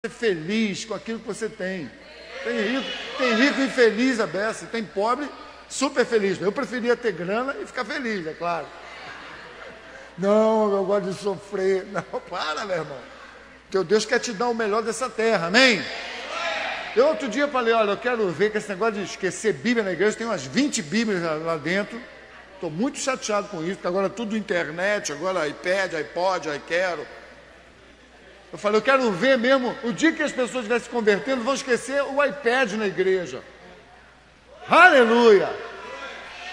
feliz com aquilo que você tem. Tem rico infeliz a beça, tem pobre super feliz. Eu preferia ter grana e ficar feliz, é claro. Não, eu gosto de sofrer. Não, para, meu irmão. Teu Deus quer te dar o melhor dessa terra, amém? Eu outro dia falei, olha, eu quero ver que esse negócio de esquecer Bíblia na igreja, tem umas 20 Bíblias lá dentro. Estou muito chateado com isso, porque agora tudo internet, agora iPad, iPod, iQuero. Eu falei, eu quero ver mesmo, o dia que as pessoas estiverem se convertendo, vão esquecer o iPad na igreja. Aleluia!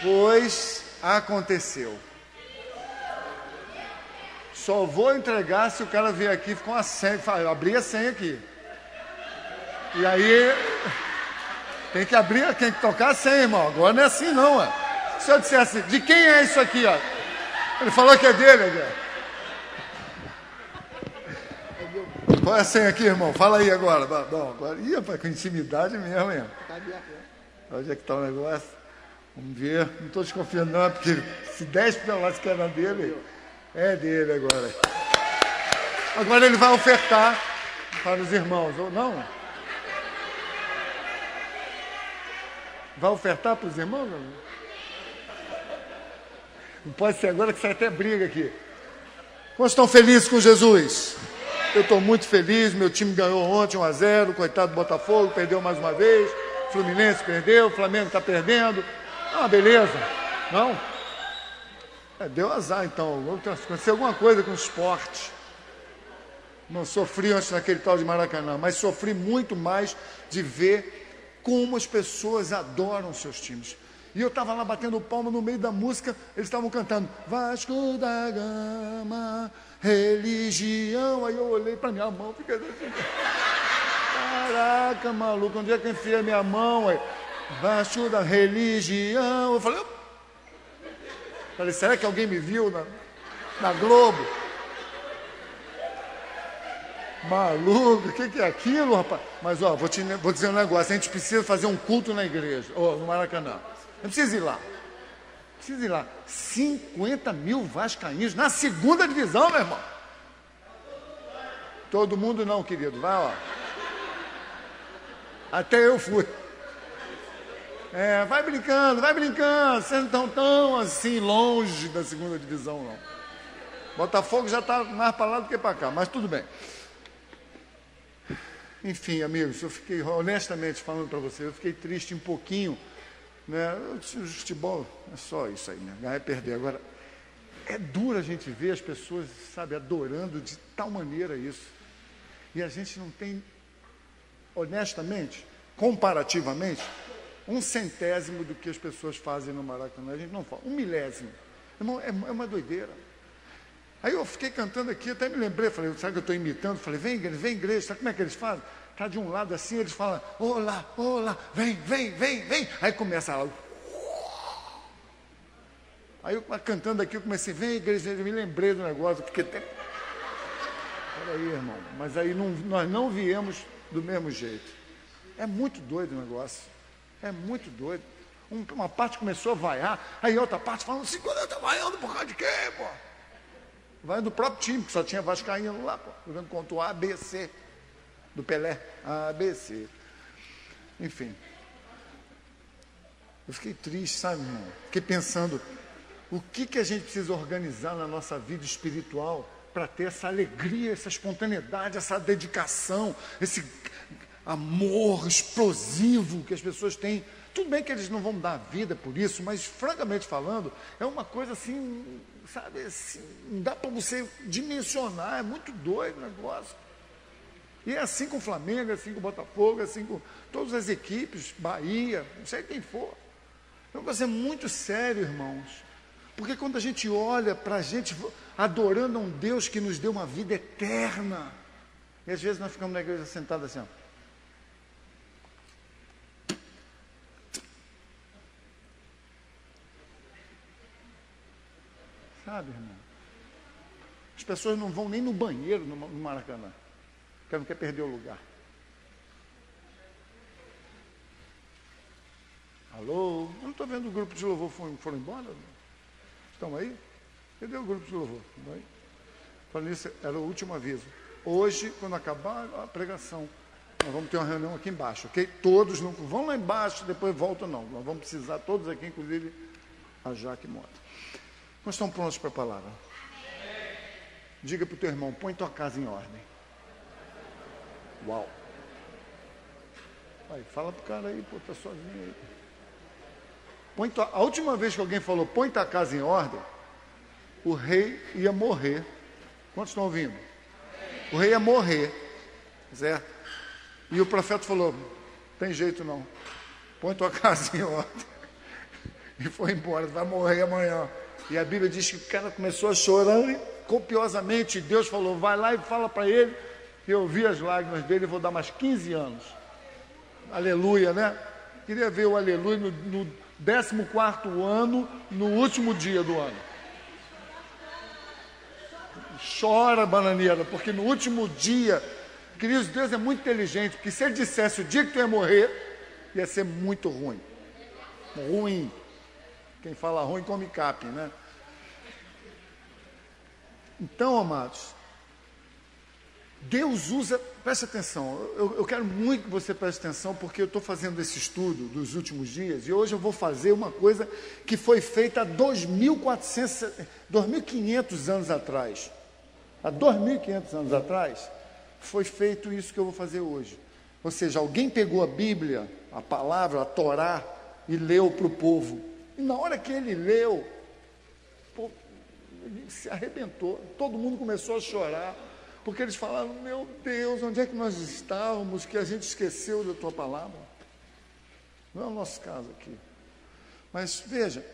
Pois aconteceu. Só vou entregar se o cara vier aqui com a senha. Eu abri a senha aqui. E aí, tem que abrir, tem que tocar a senha, irmão. Agora não é assim não, ó. Se eu dissesse, de quem é isso aqui, ó? Ele falou que é dele, ó. Qual é a senha aqui, irmão? Fala aí agora. Bom, agora, rapaz, com intimidade mesmo, hein? Onde é que está o negócio? Vamos ver. Não estou desconfiando não, porque se 10 pelas que era dele, é dele agora. Agora ele vai ofertar para os irmãos, ou não? Vai ofertar para os irmãos? Não pode ser agora que sai até briga aqui. Quantos estão felizes com Jesus? Eu estou muito feliz, meu time ganhou ontem 1-0, coitado do Botafogo, perdeu mais uma vez, Fluminense perdeu, o Flamengo está perdendo. Ah, beleza. Não? Deu azar então, aconteceu alguma coisa com o esporte. Não sofri antes naquele tal de Maracanã, mas sofri muito mais de ver como as pessoas adoram seus times. E eu estava lá batendo palma no meio da música, eles estavam cantando Vasco da Gama, religião. Aí eu olhei para minha mão, fiquei assim, caraca, maluco, onde é que eu enfiei a minha mão? Aí, Vasco da religião. Eu falei, será que alguém me viu na Globo? Maluco, o que é aquilo, rapaz? Mas, ó, vou dizer um negócio, a gente precisa fazer um culto na igreja, no Maracanã. Não precisa ir lá. Precisa ir lá. 50 mil vascaínos na segunda divisão, meu irmão. Todo mundo não, querido. Vai, ó. Até eu fui. Vai brincando. Vocês não estão tão assim longe da segunda divisão, não. Botafogo já está mais para lá do que para cá, mas tudo bem. Enfim, amigos, eu fiquei, honestamente falando para vocês, eu fiquei triste um pouquinho, né? O futebol é só isso aí, né? Ganhar e perder. Agora, é duro a gente ver as pessoas, sabe, adorando de tal maneira isso. E a gente não tem, honestamente, comparativamente, 1/100º do que as pessoas fazem no Maracanã. A gente não fala, 1/1000. Irmão, é uma doideira. Aí eu fiquei cantando aqui, até me lembrei, falei, sabe que eu estou imitando? Falei, vem igreja, sabe como é que eles fazem? Está de um lado assim, eles falam, olá, vem. Aí começa lá. Aí eu cantando aqui, eu comecei, vem igreja, eu me lembrei do negócio, porque tem... Peraí, irmão, mas aí nós não viemos do mesmo jeito. É muito doido o negócio, é muito doido. Uma parte começou a vaiar, aí outra parte falando, 50 tá vaiando por causa de quê, pô? Vai do próprio time, que só tinha vascaíno lá, pô, jogando contra o ABC, do Pelé, ABC. Enfim. Eu fiquei triste, sabe, irmão? Fiquei pensando, o que a gente precisa organizar na nossa vida espiritual para ter essa alegria, essa espontaneidade, essa dedicação, esse amor explosivo que as pessoas têm. Tudo bem que eles não vão dar vida por isso, mas, francamente falando, é uma coisa assim, sabe, assim, não dá para você dimensionar, é muito doido o negócio. E é assim com o Flamengo, é assim com o Botafogo, é assim com todas as equipes, Bahia, não sei quem for. É um negócio muito sério, irmãos. Porque quando a gente olha para a gente adorando a um Deus que nos deu uma vida eterna, e às vezes nós ficamos na igreja sentados assim, ó. Sabe, irmão? As pessoas não vão nem no banheiro no Maracanã, porque não quer perder o lugar. Alô? Eu não estou vendo o grupo de louvor foram embora? Estão aí? Cadê o grupo de louvor? Falando isso, era o último aviso. Hoje, quando acabar a pregação, nós vamos ter uma reunião aqui embaixo, ok? Todos não vão lá embaixo, depois voltam não. Nós vamos precisar, todos aqui, inclusive a Jaque Mota. Nós estamos prontos para a palavra? Diga para o teu irmão, põe tua casa em ordem. Uau! Vai, fala para o cara aí, pô, tá sozinho aí. A última vez que alguém falou, põe tua casa em ordem, o rei ia morrer. Quantos estão ouvindo? O rei ia morrer, certo? E o profeta falou, tem jeito não, põe tua casa em ordem. E foi embora, vai morrer amanhã. E a Bíblia diz que o cara começou a chorar copiosamente, e Deus falou, vai lá e fala para ele, que eu vi as lágrimas dele, vou dar mais 15 anos. Aleluia, né? Queria ver o aleluia no 14º ano, no último dia do ano. Chora, bananeira, porque no último dia, queridos, Deus é muito inteligente, porque se ele dissesse o dia que tu ia morrer, ia ser muito ruim. Ruim. Quem fala ruim come capim, né? Então, amados, Deus usa, preste atenção, eu quero muito que você preste atenção, porque eu estou fazendo esse estudo dos últimos dias, e hoje eu vou fazer uma coisa que foi feita há 2.500 anos atrás. Há 2.500 anos atrás, foi feito isso que eu vou fazer hoje. Ou seja, alguém pegou a Bíblia, a palavra, a Torá, e leu para o povo. E na hora que ele leu, pô, ele se arrebentou, todo mundo começou a chorar, porque eles falaram, meu Deus, onde é que nós estávamos, que a gente esqueceu da tua palavra? Não é o nosso caso aqui. Mas veja,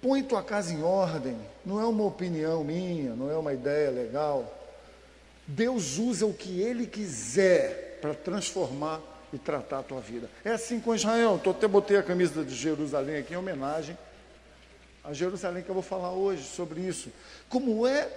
põe tua casa em ordem, não é uma opinião minha, não é uma ideia legal. Deus usa o que Ele quiser para transformar e tratar a tua vida. É assim com Israel, eu até botei a camisa de Jerusalém aqui em homenagem a Jerusalém, que eu vou falar hoje sobre isso. Como é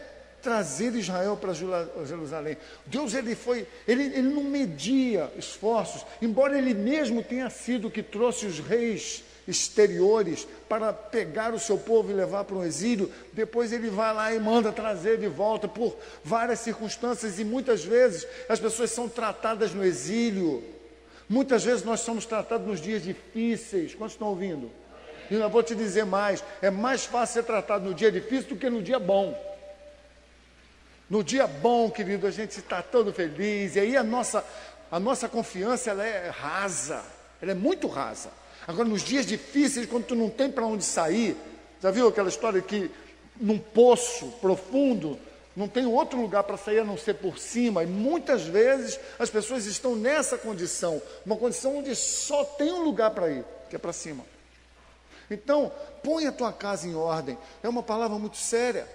trazer Israel para Jerusalém? Deus, ele não media esforços, embora ele mesmo tenha sido o que trouxe os reis exteriores para pegar o seu povo e levar para um exílio. Depois ele vai lá e manda trazer de volta por várias circunstâncias, e muitas vezes as pessoas são tratadas no exílio, muitas vezes nós somos tratados nos dias difíceis. Quantos estão ouvindo? E eu vou te dizer mais, é mais fácil ser tratado no dia difícil do que no dia bom. No dia bom, querido, a gente está todo feliz, e aí a nossa confiança, ela é rasa, ela é muito rasa. Agora, nos dias difíceis, quando tu não tem para onde sair, já viu aquela história que num poço profundo, não tem outro lugar para sair a não ser por cima, e muitas vezes as pessoas estão nessa condição, uma condição onde só tem um lugar para ir, que é para cima. Então, põe a tua casa em ordem, é uma palavra muito séria.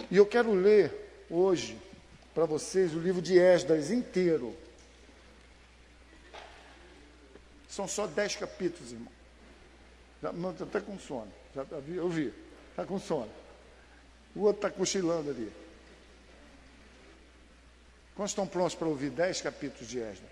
E eu quero ler hoje para vocês o livro de Esdras inteiro. São só 10 capítulos, irmão. Estou até com sono. Eu vi. Está com sono. O outro está cochilando ali. Quantos estão prontos para ouvir 10 capítulos de Esdras?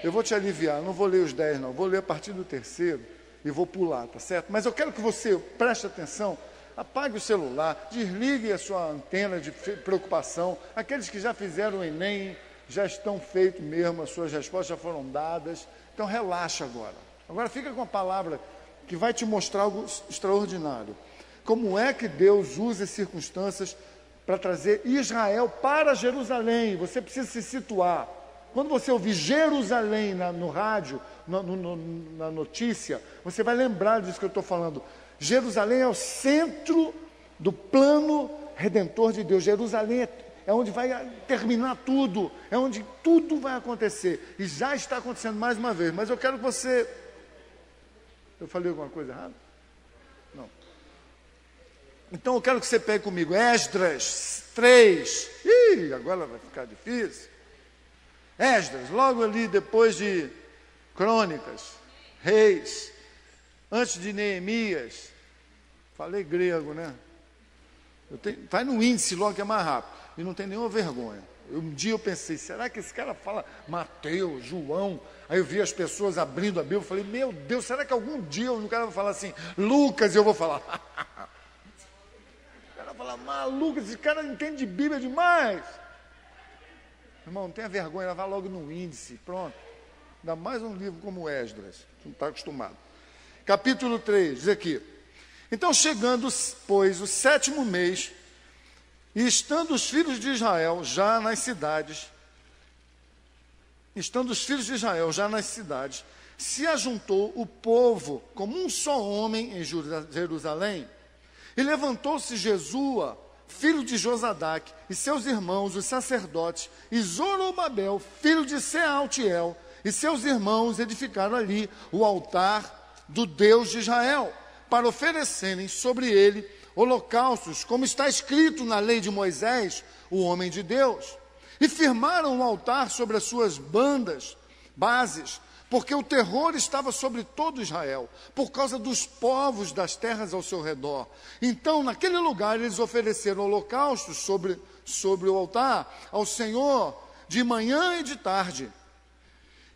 Eu vou te aliviar, não vou ler os 10 não. Vou ler a partir do 3º e vou pular, tá certo? Mas eu quero que você preste atenção. Apague o celular, desligue a sua antena de preocupação. Aqueles que já fizeram o Enem, já estão feitos mesmo, as suas respostas já foram dadas. Então relaxa agora. Agora fica com a palavra que vai te mostrar algo extraordinário. Como é que Deus usa as circunstâncias para trazer Israel para Jerusalém? Você precisa se situar. Quando você ouvir Jerusalém no rádio, na notícia, você vai lembrar disso que eu estou falando. Jerusalém é o centro do plano redentor de Deus. Jerusalém é onde vai terminar tudo, é onde tudo vai acontecer. E já está acontecendo mais uma vez. Mas eu quero que você... Eu falei alguma coisa errada? Não. Então eu quero que você pegue comigo Esdras 3. Ih, agora vai ficar difícil. Esdras, logo ali depois de Crônicas, Reis, antes de Neemias. Falei grego, né? Vai no índice logo que é mais rápido. E não tem nenhuma vergonha. Um dia eu pensei, será que esse cara fala Mateus, João? Aí eu vi as pessoas abrindo a Bíblia, eu falei, meu Deus, será que algum dia o cara vai falar assim, Lucas, e eu vou falar. O cara vai falar, maluco, esse cara entende de Bíblia demais. Irmão, não tenha vergonha, vai logo no índice, pronto. Ainda mais um livro como Esdras, não está acostumado. Capítulo 3, diz aqui: então chegando, pois, o 7º mês, e estando os filhos de Israel já nas cidades, se ajuntou o povo como um só homem em Jerusalém, e levantou-se Jesua, filho de Josadaque, e seus irmãos, os sacerdotes, e Zorobabel, filho de Sealtiel, e seus irmãos edificaram ali o altar do Deus de Israel, para oferecerem sobre ele holocaustos, como está escrito na lei de Moisés, o homem de Deus. E firmaram o altar sobre as suas bases, porque o terror estava sobre todo Israel, por causa dos povos das terras ao seu redor. Então, naquele lugar, eles ofereceram holocaustos sobre o altar ao Senhor, de manhã e de tarde.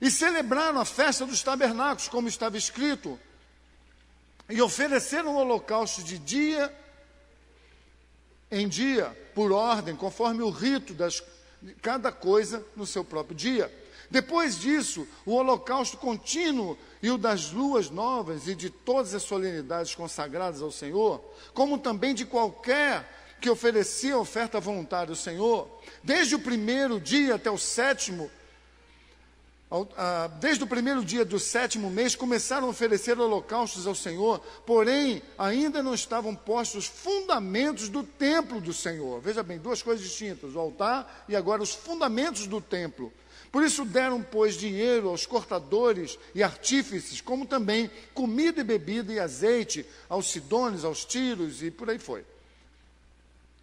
E celebraram a festa dos tabernáculos, como estava escrito, e ofereceram holocaustos de dia em dia, por ordem, conforme o rito de cada coisa no seu próprio dia. Depois disso, o holocausto contínuo e o das luas novas e de todas as solenidades consagradas ao Senhor, como também de qualquer que oferecia oferta voluntária ao Senhor, desde o primeiro dia até o 7º, desde o primeiro dia do 7º mês, começaram a oferecer holocaustos ao Senhor, porém, ainda não estavam postos os fundamentos do templo do Senhor. Veja bem, duas coisas distintas, o altar e agora os fundamentos do templo. Por isso deram, pois, dinheiro aos cortadores e artífices, como também comida e bebida e azeite aos sidônios, aos tíros e por aí foi.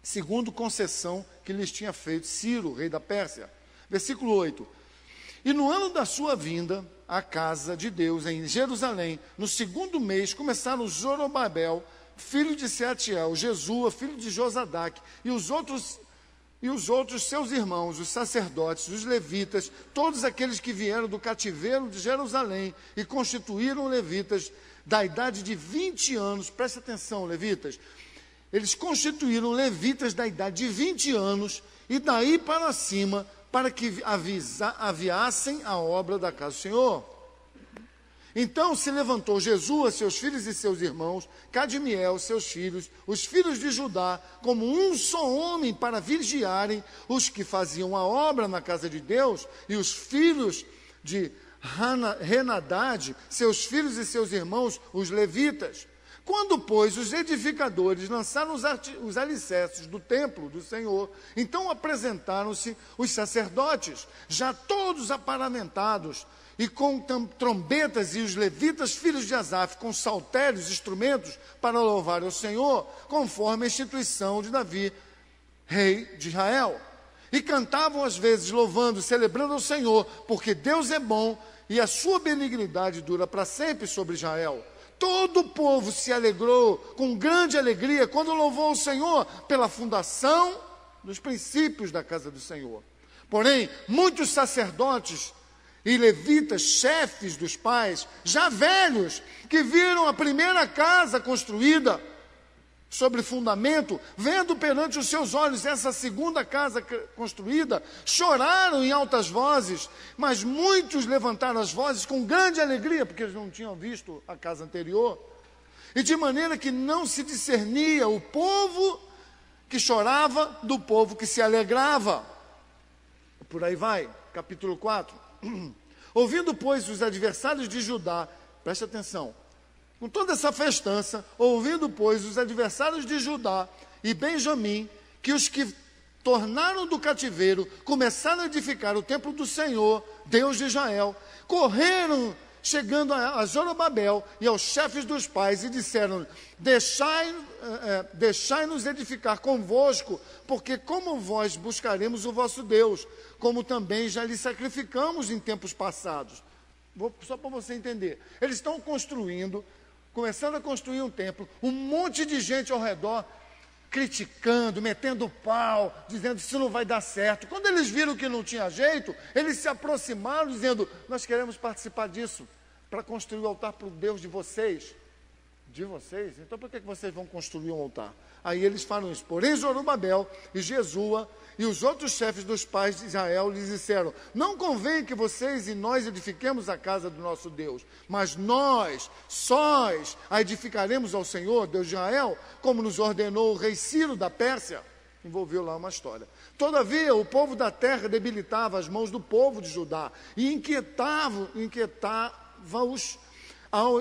Segundo concessão que lhes tinha feito Ciro, rei da Pérsia. Versículo 8. E no ano da sua vinda à casa de Deus, em Jerusalém, no 2º mês, começaram Zorobabel, filho de Sealtiel, Jesua, filho de Josadaque, e os outros seus irmãos, os sacerdotes, os levitas, todos aqueles que vieram do cativeiro de Jerusalém e constituíram levitas da idade de 20 anos. Preste atenção, levitas. Eles constituíram levitas da idade de 20 anos e daí para cima, para que aviassem a obra da casa do Senhor. Então se levantou Jesua, seus filhos e seus irmãos, Cadmiel, seus filhos, os filhos de Judá, como um só homem para vigiarem os que faziam a obra na casa de Deus, e os filhos de Henadad, seus filhos e seus irmãos, os levitas. Quando, pois, os edificadores lançaram os alicerces do templo do Senhor, então apresentaram-se os sacerdotes, já todos aparamentados, e com trombetas, e os levitas, filhos de Asaf, com saltérios, instrumentos, para louvar ao Senhor, conforme a instituição de Davi, rei de Israel. E cantavam às vezes, louvando, celebrando ao Senhor, porque Deus é bom, e a sua benignidade dura para sempre sobre Israel. Todo o povo se alegrou com grande alegria quando louvou o Senhor pela fundação dos princípios da casa do Senhor. Porém, muitos sacerdotes e levitas, chefes dos pais, já velhos, que viram a primeira casa construída sobre fundamento, vendo perante os seus olhos essa segunda casa construída, choraram em altas vozes, mas muitos levantaram as vozes com grande alegria, porque eles não tinham visto a casa anterior, e de maneira que não se discernia o povo que chorava do povo que se alegrava. Por aí vai, capítulo 4. Ouvindo, pois, os adversários de Judá, preste atenção, com toda essa festança, ouvindo, pois, os adversários de Judá e Benjamim, que os que tornaram do cativeiro, começaram a edificar o templo do Senhor, Deus de Israel, correram, chegando a Zorobabel e aos chefes dos pais, e disseram: deixai-nos edificar convosco, porque como vós buscaremos o vosso Deus, como também já lhe sacrificamos em tempos passados. Só para você entender, eles estão começando a construir um templo, um monte de gente ao redor, criticando, metendo pau, dizendo que isso não vai dar certo. Quando eles viram que não tinha jeito, eles se aproximaram, dizendo: nós queremos participar disso, para construir o altar para o Deus de vocês. De vocês? Então por que vocês vão construir um altar? Aí eles falam isso. Porém, Zorobabel e Jesua e os outros chefes dos pais de Israel lhes disseram: não convém que vocês e nós edifiquemos a casa do nosso Deus, mas nós, sós, a edificaremos ao Senhor, Deus de Israel, como nos ordenou o rei Ciro da Pérsia. Envolveu lá uma história. Todavia, o povo da terra debilitava as mãos do povo de Judá e inquietava-os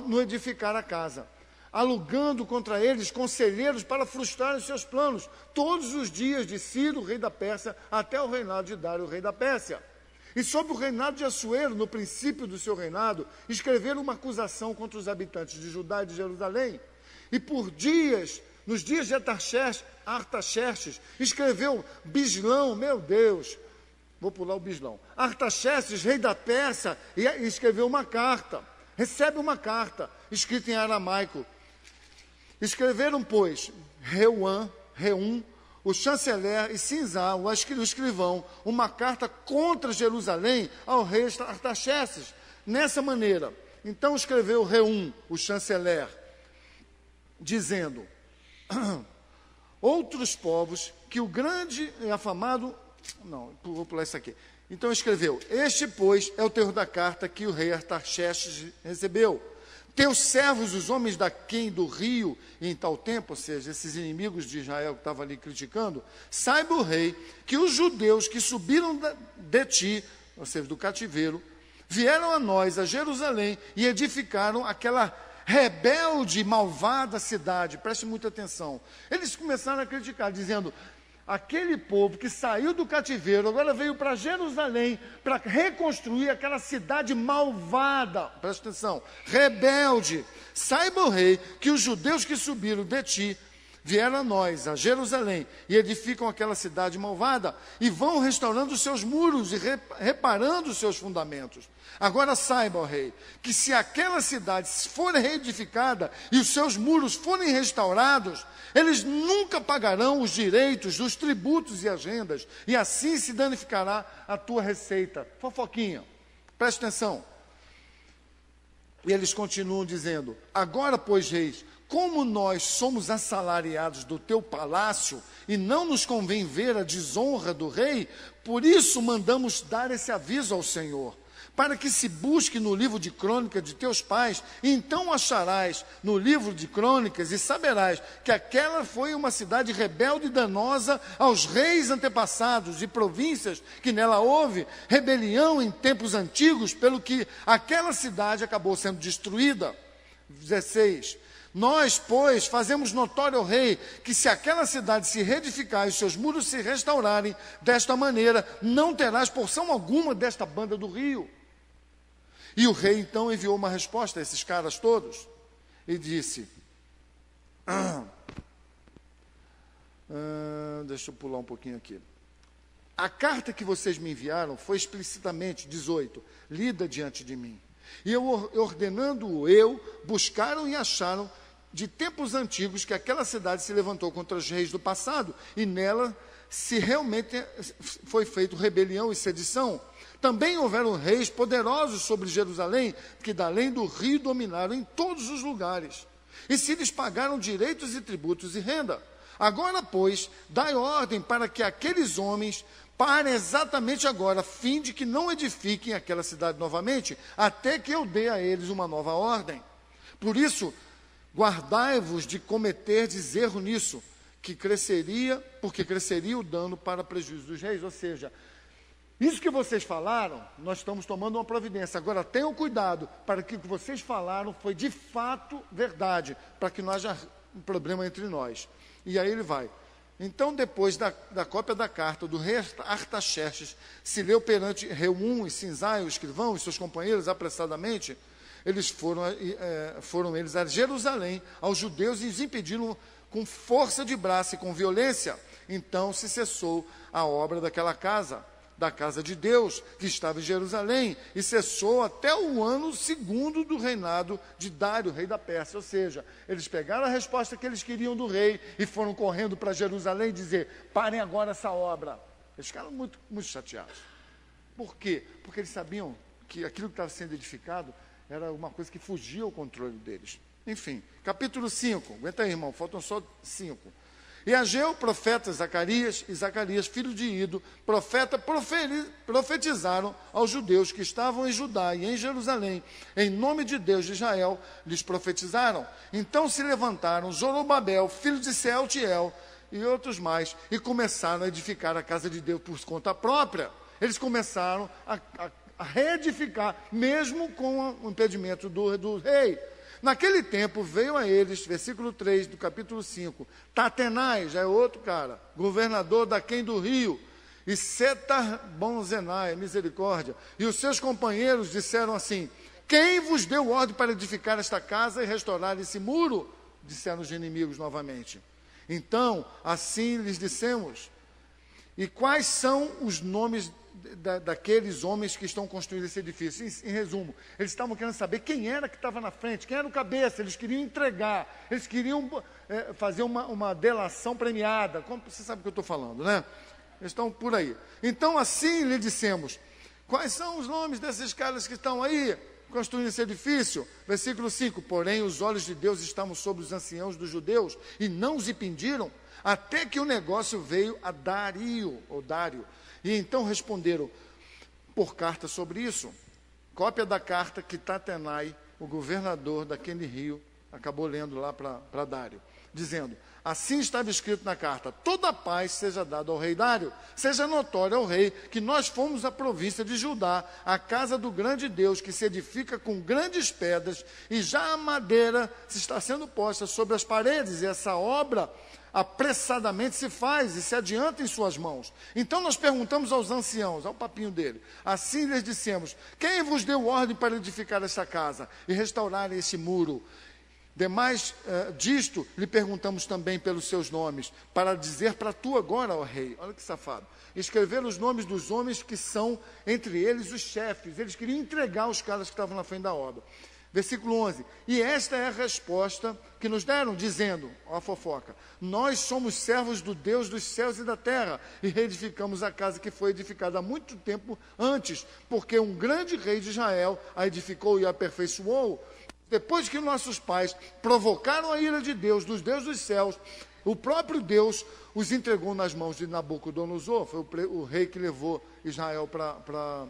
no edificar a casa, alugando contra eles conselheiros para frustrar os seus planos, todos os dias de Ciro, rei da Pérsia, até o reinado de Dário, rei da Pérsia. E sob o reinado de Assuero, no princípio do seu reinado, escreveram uma acusação contra os habitantes de Judá e de Jerusalém. E nos dias de Artaxerxes, escreveu Bislão, meu Deus, vou pular o Bislão, Artaxerxes, rei da Pérsia, e escreveu uma carta, recebe uma carta, escrita em aramaico. Escreveram, pois, Reum, o chanceler, e Sinzá, o escrivão, uma carta contra Jerusalém ao rei Artaxerxes, nessa maneira. Então escreveu Reum, o chanceler, dizendo: outros povos que o grande e afamado... Não, vou pular isso aqui. Então escreveu: este, pois, é o teor da carta que o rei Artaxerxes recebeu. Teus servos, os homens daquém do rio, em tal tempo, ou seja, esses inimigos de Israel que estavam ali criticando, saiba o rei que os judeus que subiram de ti, ou seja, do cativeiro, vieram a nós, a Jerusalém, e edificaram aquela rebelde, malvada cidade. Preste muita atenção. Eles começaram a criticar, dizendo: aquele povo que saiu do cativeiro, agora veio para Jerusalém para reconstruir aquela cidade malvada. Preste atenção. Rebelde. Saiba o rei que os judeus que subiram de ti vieram a nós, a Jerusalém, e edificam aquela cidade malvada, e vão restaurando os seus muros e reparando os seus fundamentos. Agora saiba, ó rei, que se aquela cidade for reedificada e os seus muros forem restaurados, eles nunca pagarão os direitos, os tributos e as rendas, e assim se danificará a tua receita. Fofoquinha, preste atenção. E eles continuam dizendo: agora, pois, reis, como nós somos assalariados do teu palácio e não nos convém ver a desonra do rei, por isso mandamos dar esse aviso ao Senhor, para que se busque no livro de crônicas de teus pais, e então acharás no livro de crônicas e saberás que aquela foi uma cidade rebelde e danosa aos reis antepassados e províncias que nela houve rebelião em tempos antigos, pelo que aquela cidade acabou sendo destruída. 16. Nós, pois, fazemos notório ao rei que se aquela cidade se reedificar e os seus muros se restaurarem desta maneira, não terás porção alguma desta banda do rio. E o rei então enviou uma resposta a esses caras todos e disse: deixa eu pular um pouquinho aqui. A carta que vocês me enviaram foi explicitamente, 18, lida diante de mim. E ordenando buscaram e acharam de tempos antigos que aquela cidade se levantou contra os reis do passado, e nela se realmente foi feito rebelião e sedição. Também houveram reis poderosos sobre Jerusalém, que da além do rio dominaram em todos os lugares. E se lhes pagaram direitos e tributos e renda. Agora, pois, dai ordem para que aqueles homens parem exatamente agora, a fim de que não edifiquem aquela cidade novamente, até que eu dê a eles uma nova ordem. Por isso, guardai-vos de cometerdes erro nisso, porque cresceria o dano para prejuízo dos reis. Ou seja, isso que vocês falaram, nós estamos tomando uma providência. Agora tenham cuidado para que o que vocês falaram foi de fato verdade, para que não haja um problema entre nós. E aí ele vai. Então, depois da cópia da carta do rei Artaxerxes, se leu perante Reum e Sinzai, o escrivão, e seus companheiros apressadamente, eles foram eles a Jerusalém, aos judeus, e os impediram com força de braço e com violência. Então se cessou a obra daquela casa, da casa de Deus, que estava em Jerusalém, e cessou até o ano segundo do reinado de Dário, rei da Pérsia. Ou seja, eles pegaram a resposta que eles queriam do rei e foram correndo para Jerusalém dizer: parem agora essa obra. Eles ficaram muito, muito chateados. Por quê? Porque eles sabiam que aquilo que estava sendo edificado era uma coisa que fugia ao controle deles. Enfim, capítulo 5, aguenta aí, irmão, faltam só 5. E Ageu, profeta Zacarias, e Zacarias, filho de Ido, profeta, profetizaram aos judeus que estavam em Judá e em Jerusalém, em nome de Deus de Israel, lhes profetizaram. Então se levantaram Zorobabel, filho de Sealtiel, e outros mais, e começaram a edificar a casa de Deus por conta própria. Eles começaram a reedificar, mesmo com o impedimento do rei. Naquele tempo veio a eles, versículo 3 do capítulo 5, Tatenai, já é outro cara, governador daquém do rio, e Setar-Bonzenai, misericórdia, e os seus companheiros disseram assim: quem vos deu ordem para edificar esta casa e restaurar esse muro? Disseram os inimigos novamente. Então, assim lhes dissemos. E quais são os nomes daqueles homens que estão construindo esse edifício? Em resumo, eles estavam querendo saber quem era que estava na frente, quem era o cabeça. Eles queriam entregar, eles queriam fazer uma delação premiada. Como você sabe o que eu estou falando, né? Eles estão por aí. Então, assim lhe dissemos: quais são os nomes desses caras que estão aí construindo esse edifício? Versículo 5, porém os olhos de Deus estavam sobre os anciãos dos judeus, e não os impediram, até que o negócio veio a Dário. E então responderam por carta sobre isso. Cópia da carta que Tatenai, o governador daquele rio, acabou lendo lá para Dário, dizendo: assim estava escrito na carta: toda a paz seja dada ao rei Dário, seja notório ao rei que nós fomos a província de Judá, a casa do grande Deus, que se edifica com grandes pedras, e já a madeira se está sendo posta sobre as paredes, e essa obra apressadamente se faz e se adianta em suas mãos. Então nós perguntamos aos anciãos, ao papinho dele, assim lhes dissemos: quem vos deu ordem para edificar esta casa e restaurar esse muro? Demais disto, lhe perguntamos também pelos seus nomes, para dizer para tu agora, ó rei. Olha que safado. Escrever os nomes dos homens que são, entre eles, os chefes. Eles queriam entregar os caras que estavam na frente da obra. Versículo 11. E esta é a resposta que nos deram, dizendo, ó a fofoca: nós somos servos do Deus dos céus e da terra, e reedificamos a casa que foi edificada há muito tempo antes, porque um grande rei de Israel a edificou e a aperfeiçoou. Depois que nossos pais provocaram a ira de Deus, dos deuses dos céus, o próprio Deus os entregou nas mãos de Nabucodonosor. Foi o rei que levou Israel para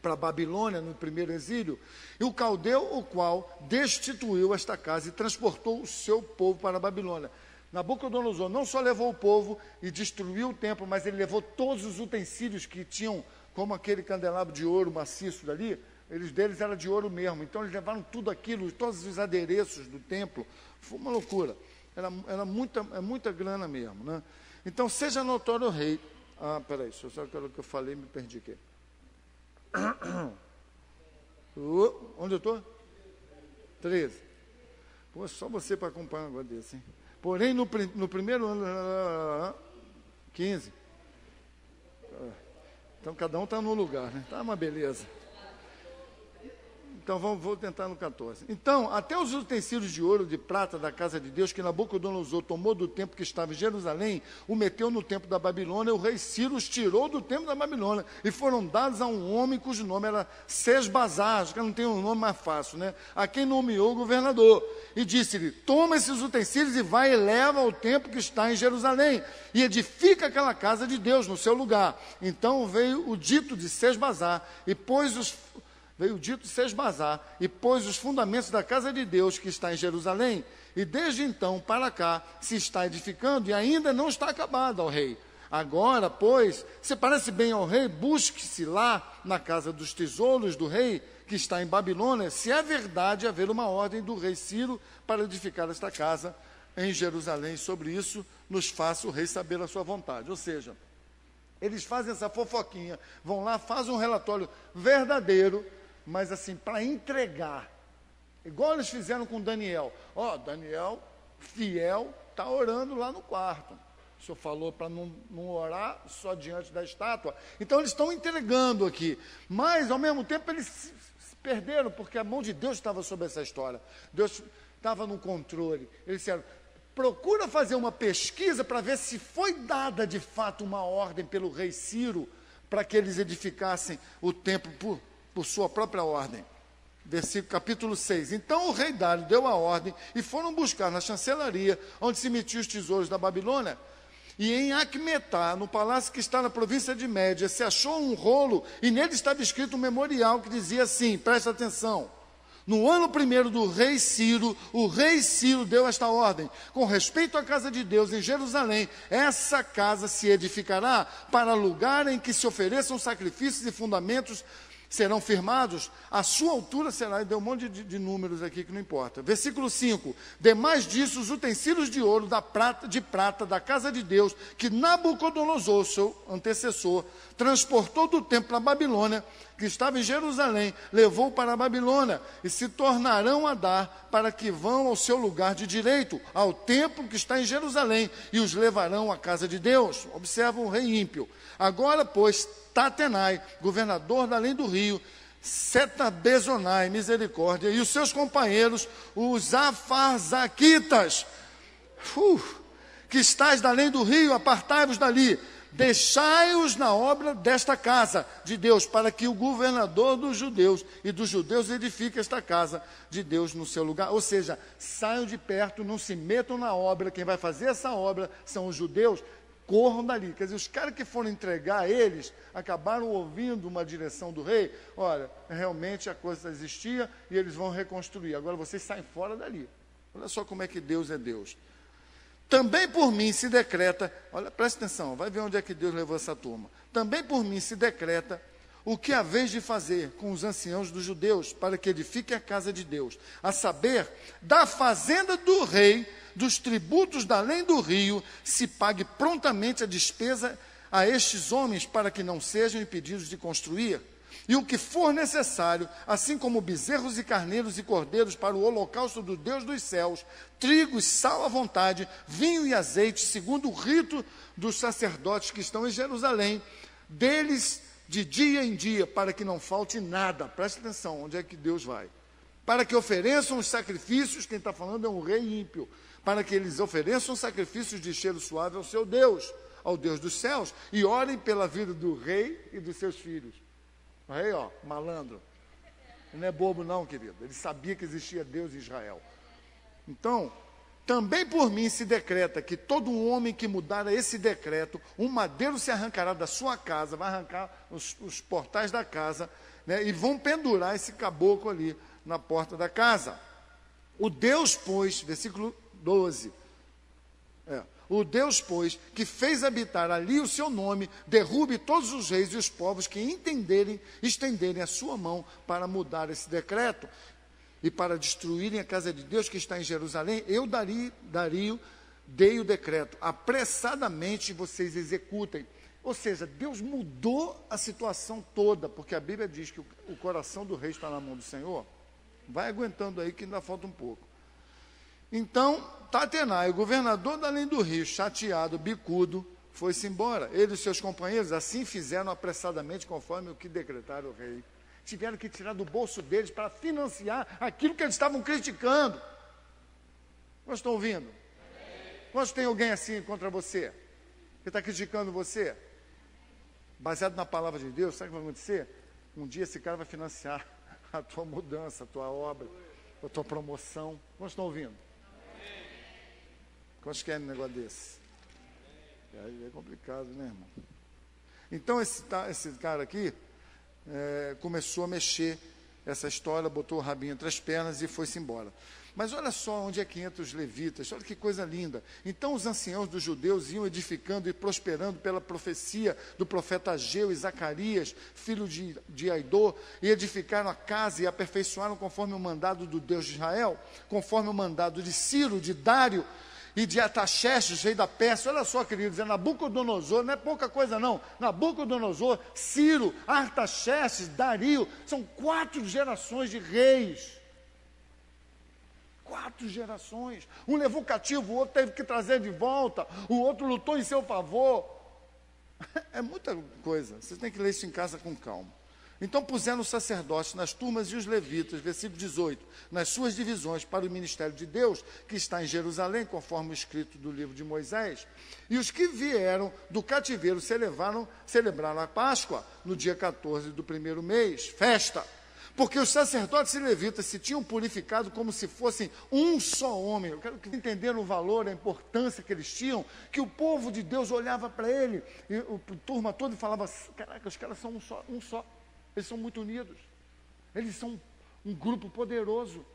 a Babilônia, no primeiro exílio. E o caldeu, o qual destituiu esta casa e transportou o seu povo para a Babilônia. Nabucodonosor não só levou o povo e destruiu o templo, mas ele levou todos os utensílios que tinham, como aquele candelabro de ouro maciço dali. Deles era de ouro mesmo, então eles levaram tudo aquilo, todos os adereços do templo. Foi uma loucura, era muita grana mesmo, né? Então, seja notório o rei. Peraí, só aquilo que eu falei, me perdi aqui. Onde eu estou? 13. Pô, só você para acompanhar um negócio desse, hein? Porém, no primeiro ano, 15. Então, cada um está no lugar, né? Tá uma beleza. Então, vou tentar no 14. Então, até os utensílios de ouro, de prata da casa de Deus, que Nabucodonosor tomou do templo que estava em Jerusalém, o meteu no templo da Babilônia, o rei Ciro os tirou do templo da Babilônia, e foram dados a um homem cujo nome era Sesbazar, que não tem um nome mais fácil, né? A quem nomeou o governador. E disse-lhe: toma esses utensílios e vai e leva ao templo que está em Jerusalém, e edifica aquela casa de Deus no seu lugar. Então veio o dito de Sesbazar, e pôs os fundamentos da casa de Deus que está em Jerusalém, e desde então para cá se está edificando e ainda não está acabado, ao rei. Agora, pois, se parece bem ao rei, busque-se lá na casa dos tesouros do rei, que está em Babilônia, se é verdade haver uma ordem do rei Ciro para edificar esta casa em Jerusalém. Sobre isso nos faça o rei saber a sua vontade. Ou seja, eles fazem essa fofoquinha, vão lá, fazem um relatório verdadeiro, mas assim, para entregar, igual eles fizeram com Daniel. Daniel, fiel, está orando lá no quarto. O senhor falou para não orar só diante da estátua. Então, eles estão entregando aqui. Mas, ao mesmo tempo, eles se perderam, porque a mão de Deus estava sobre essa história. Deus estava no controle. Eles disseram: procura fazer uma pesquisa para ver se foi dada, de fato, uma ordem pelo rei Ciro para que eles edificassem o templo por sua própria ordem. capítulo 6. Então o rei Dário deu a ordem e foram buscar na chancelaria, onde se metiam os tesouros da Babilônia. E em Acmetá, no palácio que está na província de Média, se achou um rolo e nele estava escrito um memorial que dizia assim, presta atenção: no ano primeiro do rei Ciro, o rei Ciro deu esta ordem: com respeito à casa de Deus em Jerusalém, essa casa se edificará para lugar em que se ofereçam sacrifícios e fundamentos serão firmados, a sua altura será, e deu um monte de números aqui que não importa. Versículo 5, demais disso, os utensílios de ouro, de prata, da casa de Deus, que Nabucodonosor, seu antecessor, transportou do templo à Babilônia, que estava em Jerusalém, levou para a Babilônia, e se tornarão a dar para que vão ao seu lugar de direito, ao templo que está em Jerusalém, e os levarão à casa de Deus. Observa o rei ímpio. Agora, pois, Tatenai, governador da além do rio, Setabezonai, misericórdia, e os seus companheiros, os Afarzaquitas, que estáis da além do rio, apartai-vos dali, deixai-os na obra desta casa de Deus, para que o governador dos judeus e dos judeus edifique esta casa de Deus no seu lugar. Ou seja, saiam de perto, não se metam na obra, quem vai fazer essa obra são os judeus, corram dali. Quer dizer, os caras que foram entregar eles, acabaram ouvindo uma direção do rei, olha, realmente a coisa existia e eles vão reconstruir, agora vocês saem fora dali. Olha só como é que Deus é Deus. Também por mim se decreta, olha, presta atenção, vai ver onde é que Deus levou essa turma. Também por mim se decreta o que haveis de fazer com os anciãos dos judeus, para que edifiquem a casa de Deus, a saber, da fazenda do rei, dos tributos da além do rio, se pague prontamente a despesa a estes homens, para que não sejam impedidos de construir. E o que for necessário, assim como bezerros e carneiros e cordeiros para o holocausto do Deus dos céus, trigo e sal à vontade, vinho e azeite, segundo o rito dos sacerdotes que estão em Jerusalém, deles de dia em dia, para que não falte nada. Presta atenção, onde é que Deus vai? Para que ofereçam os sacrifícios, quem está falando é um rei ímpio, para que eles ofereçam sacrifícios de cheiro suave ao seu Deus, ao Deus dos céus, e orem pela vida do rei e dos seus filhos. O rei, ó, malandro, ele não é bobo não, querido, ele sabia que existia Deus em Israel. Então, também por mim se decreta que todo homem que mudar esse decreto, um madeiro se arrancará da sua casa, vai arrancar os portais da casa, né, e vão pendurar esse caboclo ali na porta da casa. O Deus, pois, versículo 12, o Deus, pois, que fez habitar ali o seu nome, derrube todos os reis e os povos que estenderem a sua mão para mudar esse decreto e para destruírem a casa de Deus que está em Jerusalém. Eu, Dario, dei o decreto, apressadamente vocês executem. Ou seja, Deus mudou a situação toda, porque a Bíblia diz que o coração do rei está na mão do Senhor. Vai aguentando aí que ainda falta um pouco. Então, Tatenai, o governador da além do rio, chateado, bicudo, foi-se embora. Ele e seus companheiros assim fizeram apressadamente, conforme o que decretaram o rei. Tiveram que tirar do bolso deles para financiar aquilo que eles estavam criticando. Vocês estão ouvindo? Quantos tem alguém assim contra você? Que está criticando você? Baseado na palavra de Deus, sabe o que vai acontecer? Um dia esse cara vai financiar a tua mudança, a tua obra, a tua promoção. Quantos estão ouvindo? Quantos querem um negócio desse? Aí é complicado, né, irmão? Então, esse cara aqui começou a mexer essa história, botou o rabinho entre as pernas e foi-se embora. Mas olha só onde é que entram os levitas, olha que coisa linda. Então os anciãos dos judeus iam edificando e prosperando pela profecia do profeta Ageu e Zacarias, filho de Aidô, e edificaram a casa e aperfeiçoaram conforme o mandado do Deus de Israel, conforme o mandado de Ciro, de Dário e de Ataxerxes, rei da Pérsia. Olha só, queridos, é Nabucodonosor, não é pouca coisa não. Nabucodonosor, Ciro, Artaxerxes, Dario, são 4 gerações de reis. 4 gerações. Um levou cativo, o outro teve que trazer de volta, o outro lutou em seu favor. É muita coisa. Vocês têm que ler isso em casa com calma. Então puseram os sacerdotes nas turmas e os levitas, versículo 18, nas suas divisões para o ministério de Deus, que está em Jerusalém, conforme o escrito do livro de Moisés. E os que vieram do cativeiro celebraram a Páscoa, no dia 14 do primeiro mês, festa. Porque os sacerdotes e levitas se tinham purificado como se fossem um só homem. Eu quero que entenderam o valor, a importância que eles tinham, que o povo de Deus olhava para ele, e a turma toda e falava, caraca, os caras são um só. Eles são muito unidos. Eles são um grupo poderoso.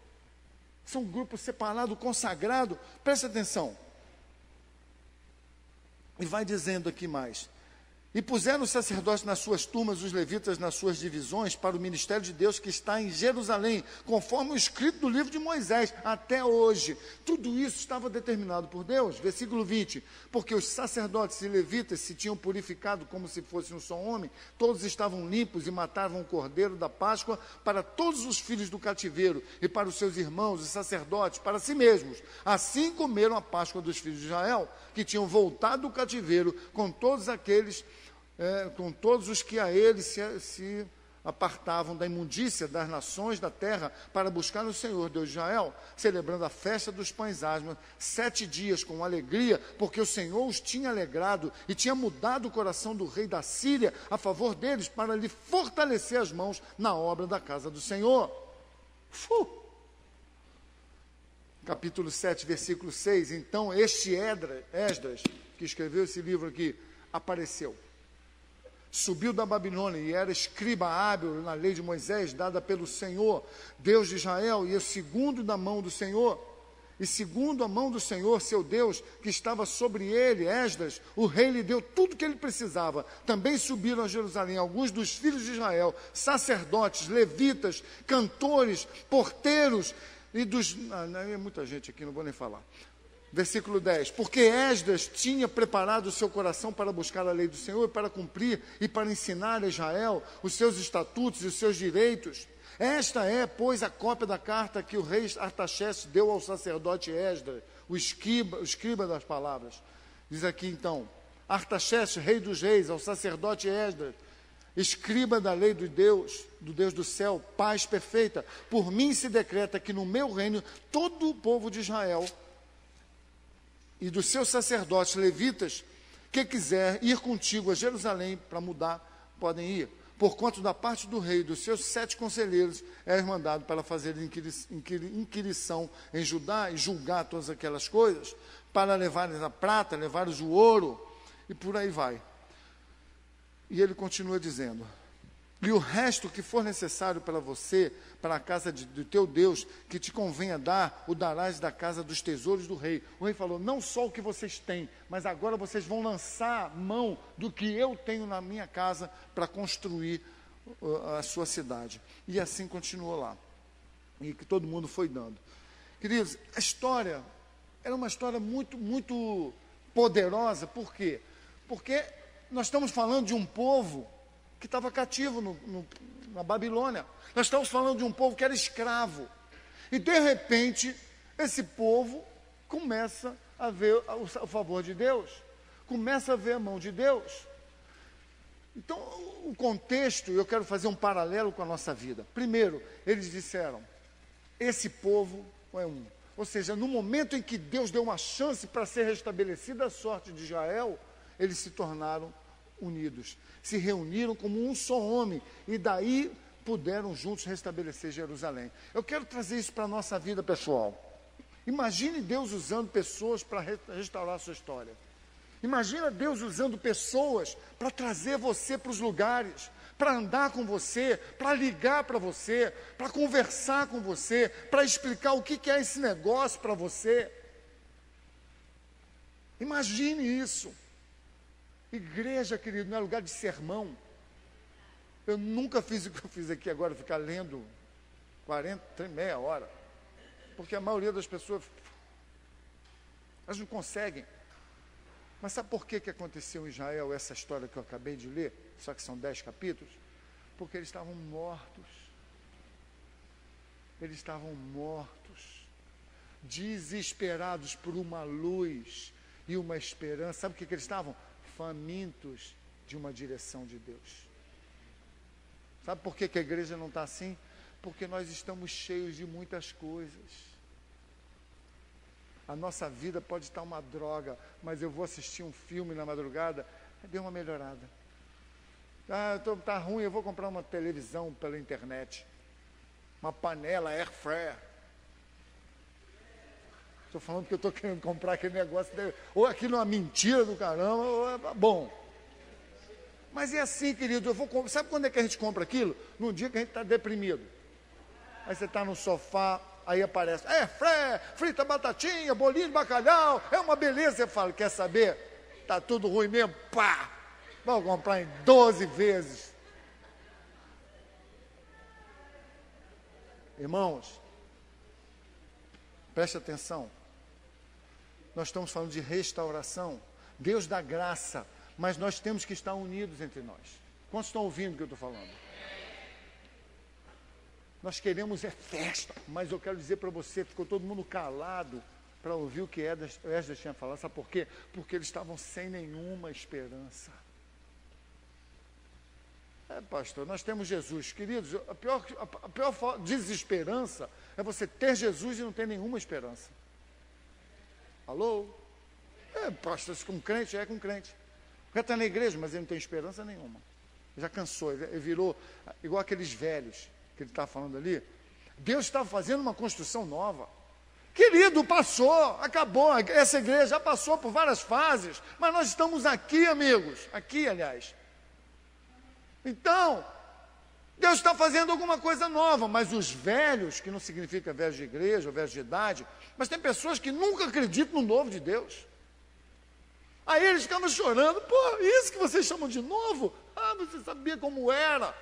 São um grupo separado, consagrado. Preste atenção. E vai dizendo aqui mais. E puseram os sacerdotes nas suas turmas, os levitas nas suas divisões, para o ministério de Deus que está em Jerusalém, conforme o escrito do livro de Moisés, até hoje. Tudo isso estava determinado por Deus. Versículo 20. Porque os sacerdotes e levitas se tinham purificado como se fosse um só homem, todos estavam limpos e matavam o cordeiro da Páscoa para todos os filhos do cativeiro e para os seus irmãos, os sacerdotes, para si mesmos. Assim comeram a Páscoa dos filhos de Israel, que tinham voltado do cativeiro com todos os que a eles se apartavam da imundícia das nações da terra para buscar o Senhor, Deus de Israel, celebrando a festa dos pães asmos, 7 dias com alegria, porque o Senhor os tinha alegrado e tinha mudado o coração do rei da Síria a favor deles, para lhe fortalecer as mãos na obra da casa do Senhor. Capítulo 7, versículo 6. Então este Esdras, que escreveu esse livro aqui, apareceu. Subiu da Babilônia e era escriba hábil na lei de Moisés, dada pelo Senhor, Deus de Israel, e segundo da mão do Senhor, e segundo a mão do Senhor, seu Deus, que estava sobre ele, Esdras, o rei lhe deu tudo o que ele precisava. Também subiram a Jerusalém alguns dos filhos de Israel, sacerdotes, levitas, cantores, porteiros, e dos... é muita gente aqui, não vou nem falar. Versículo 10, porque Esdras tinha preparado o seu coração para buscar a lei do Senhor, para cumprir e para ensinar a Israel os seus estatutos e os seus direitos. Esta é, pois, a cópia da carta que o rei Artaxerxes deu ao sacerdote Esdras, o escriba das palavras. Diz aqui então, Artaxerxes, rei dos reis, ao sacerdote Esdras, escriba da lei do Deus do céu, paz perfeita. Por mim se decreta que no meu reino todo o povo de Israel e dos seus sacerdotes levitas, que quiser ir contigo a Jerusalém para mudar, podem ir. Porquanto da parte do rei e dos seus 7 conselheiros és mandado para fazer inquirição em Judá e julgar todas aquelas coisas, para levares a prata, levares o ouro, e por aí vai. E ele continua dizendo, e o resto que for necessário para você, para a casa do teu Deus, que te convenha dar, o darás da casa dos tesouros do rei. O rei falou, não só o que vocês têm, mas agora vocês vão lançar mão do que eu tenho na minha casa para construir a sua cidade. E assim continuou lá. E que todo mundo foi dando. Queridos, a história era uma história muito, muito poderosa. Por quê? Porque nós estamos falando de um povo que estava cativo na Babilônia. Nós estamos falando de um povo que era escravo. E, de repente, esse povo começa a ver o favor de Deus. Começa a ver a mão de Deus. Então, o contexto, eu quero fazer um paralelo com a nossa vida. Primeiro, eles disseram, esse povo é um. Ou seja, no momento em que Deus deu uma chance para ser restabelecida a sorte de Israel, eles se tornaram unidos, se reuniram como um só homem, e daí puderam juntos restabelecer Jerusalém. Eu quero trazer isso para a nossa vida pessoal. Imagine Deus usando pessoas para restaurar a sua história. Imagina Deus usando pessoas para trazer você para os lugares, para andar com você, para ligar para você, para conversar com você, para explicar o que é esse negócio para você. Imagine isso. Igreja, querido, não é lugar de sermão. Eu nunca fiz o que eu fiz aqui agora, ficar lendo 40, meia hora. Porque a maioria das pessoas, elas não conseguem. Mas sabe por que aconteceu em Israel essa história que eu acabei de ler? Só que são 10 capítulos. Porque eles estavam mortos. Eles estavam mortos. Desesperados por uma luz e uma esperança. Sabe o que eles estavam? Famintos de uma direção de Deus. Sabe por que a igreja não está assim? Porque nós estamos cheios de muitas coisas. A nossa vida pode estar uma droga, mas eu vou assistir um filme na madrugada, deu uma melhorada. Está ruim, eu vou comprar uma televisão pela internet. uma panela air fryer. Estou falando que eu estou querendo comprar aquele negócio, ou aquilo é uma mentira do caramba, ou é bom. Mas é assim, querido, sabe quando é que a gente compra aquilo? Num dia que a gente está deprimido. Aí você está no sofá, aí aparece, frita batatinha, bolinho de bacalhau, é uma beleza. Você fala, quer saber? Está tudo ruim mesmo, pá! Vamos comprar em 12 vezes. Irmãos, preste atenção. Nós estamos falando de restauração. Deus dá graça, mas nós temos que estar unidos entre nós. Quantos estão ouvindo o que eu estou falando? Nós queremos festa, mas eu quero dizer para você, ficou todo mundo calado para ouvir o que Esdras tinha falado. Sabe por quê? Porque eles estavam sem nenhuma esperança. Pastor, nós temos Jesus. Queridos, a pior desesperança é você ter Jesus e não ter nenhuma esperança. Alô? Pastor, com crente, com crente. Já está na igreja, mas ele não tem esperança nenhuma. Já cansou, ele virou igual aqueles velhos que ele está falando ali. Deus estava fazendo uma construção nova. Querido, passou, acabou. Essa igreja já passou por várias fases, mas nós estamos aqui, amigos. Aqui, aliás. Então, Deus está fazendo alguma coisa nova, mas os velhos, que não significa velhos de igreja ou velhos de idade, mas tem pessoas que nunca acreditam no novo de Deus. Aí eles ficavam chorando, isso que vocês chamam de novo? Você sabia como era?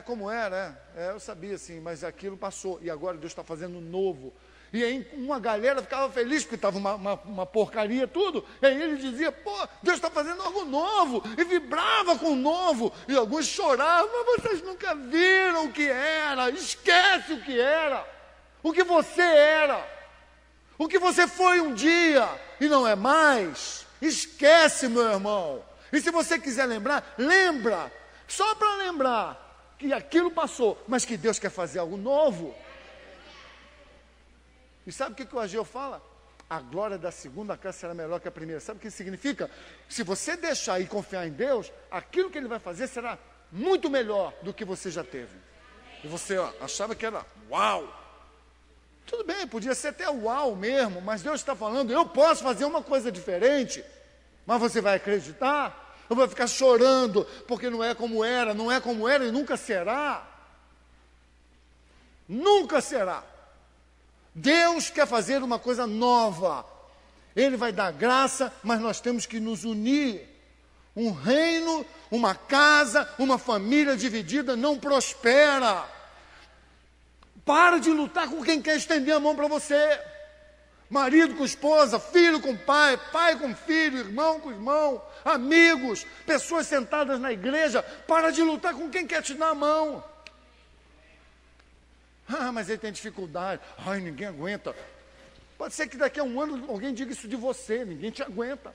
Como era, eu sabia sim, mas aquilo passou, e agora Deus está fazendo novo. E aí uma galera ficava feliz, porque estava uma porcaria tudo, e aí ele dizia, Deus está fazendo algo novo, e vibrava com o novo, e alguns choravam, mas vocês nunca viram o que era, esquece o que era, o que você era, o que você foi um dia, e não é mais, esquece, meu irmão. E se você quiser lembrar, lembra, só para lembrar que aquilo passou, mas que Deus quer fazer algo novo. E sabe o que o Ageu fala? A glória da segunda casa será melhor que a primeira. Sabe o que isso significa? Se você deixar e confiar em Deus, aquilo que Ele vai fazer será muito melhor do que você já teve. E você achava que era uau. Tudo bem, podia ser até uau mesmo, mas Deus está falando, eu posso fazer uma coisa diferente. Mas você vai acreditar? Ou vai ficar chorando, porque não é como era e nunca será? Nunca será. Deus quer fazer uma coisa nova. Ele vai dar graça, mas nós temos que nos unir. Um reino, uma casa, uma família dividida não prospera. Para de lutar com quem quer estender a mão para você. Marido com esposa, filho com pai, pai com filho, irmão com irmão, amigos, pessoas sentadas na igreja. Para de lutar com quem quer te dar a mão. Mas ele tem dificuldade. Ninguém aguenta. Pode ser que daqui a um ano alguém diga isso de você. Ninguém te aguenta.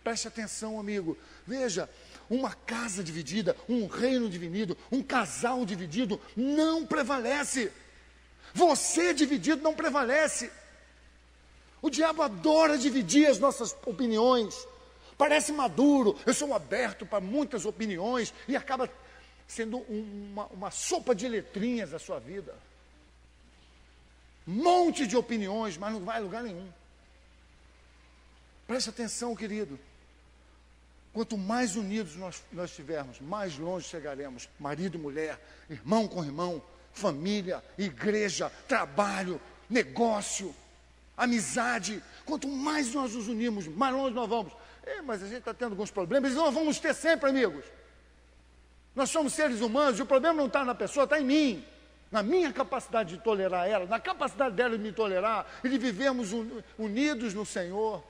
Preste atenção, amigo. Veja, uma casa dividida, um reino dividido, um casal dividido não prevalece. Você dividido não prevalece. O diabo adora dividir as nossas opiniões. Parece maduro. Eu sou aberto para muitas opiniões e acaba sendo uma sopa de letrinhas a sua vida. Um monte de opiniões, mas não vai a lugar nenhum. Preste atenção, querido. Quanto mais unidos nós estivermos, mais longe chegaremos. Marido e mulher, irmão com irmão, família, igreja, trabalho, negócio, amizade. Quanto mais nós nos unimos, mais longe nós vamos. Mas a gente está tendo alguns problemas, e nós vamos ter sempre, amigos. Nós somos seres humanos, e o problema não está na pessoa, está em mim. Na minha capacidade de tolerar ela, na capacidade dela de me tolerar, e de vivermos unidos no Senhor.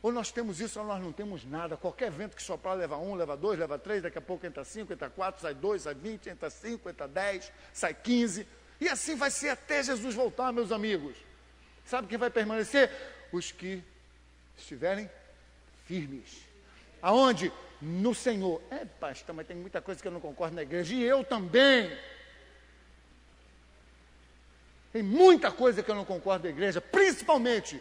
Ou nós temos isso, ou nós não temos nada. Qualquer vento que soprar, leva 1, leva 2, leva 3, daqui a pouco entra 5, entra 4, sai 2, sai 20, entra 5, entra 10, sai 15. E assim vai ser até Jesus voltar, meus amigos. Sabe quem vai permanecer? Os que estiverem firmes. Aonde? No Senhor. Pastor, mas tem muita coisa que eu não concordo na igreja. E eu também. Tem muita coisa que eu não concordo na igreja. Principalmente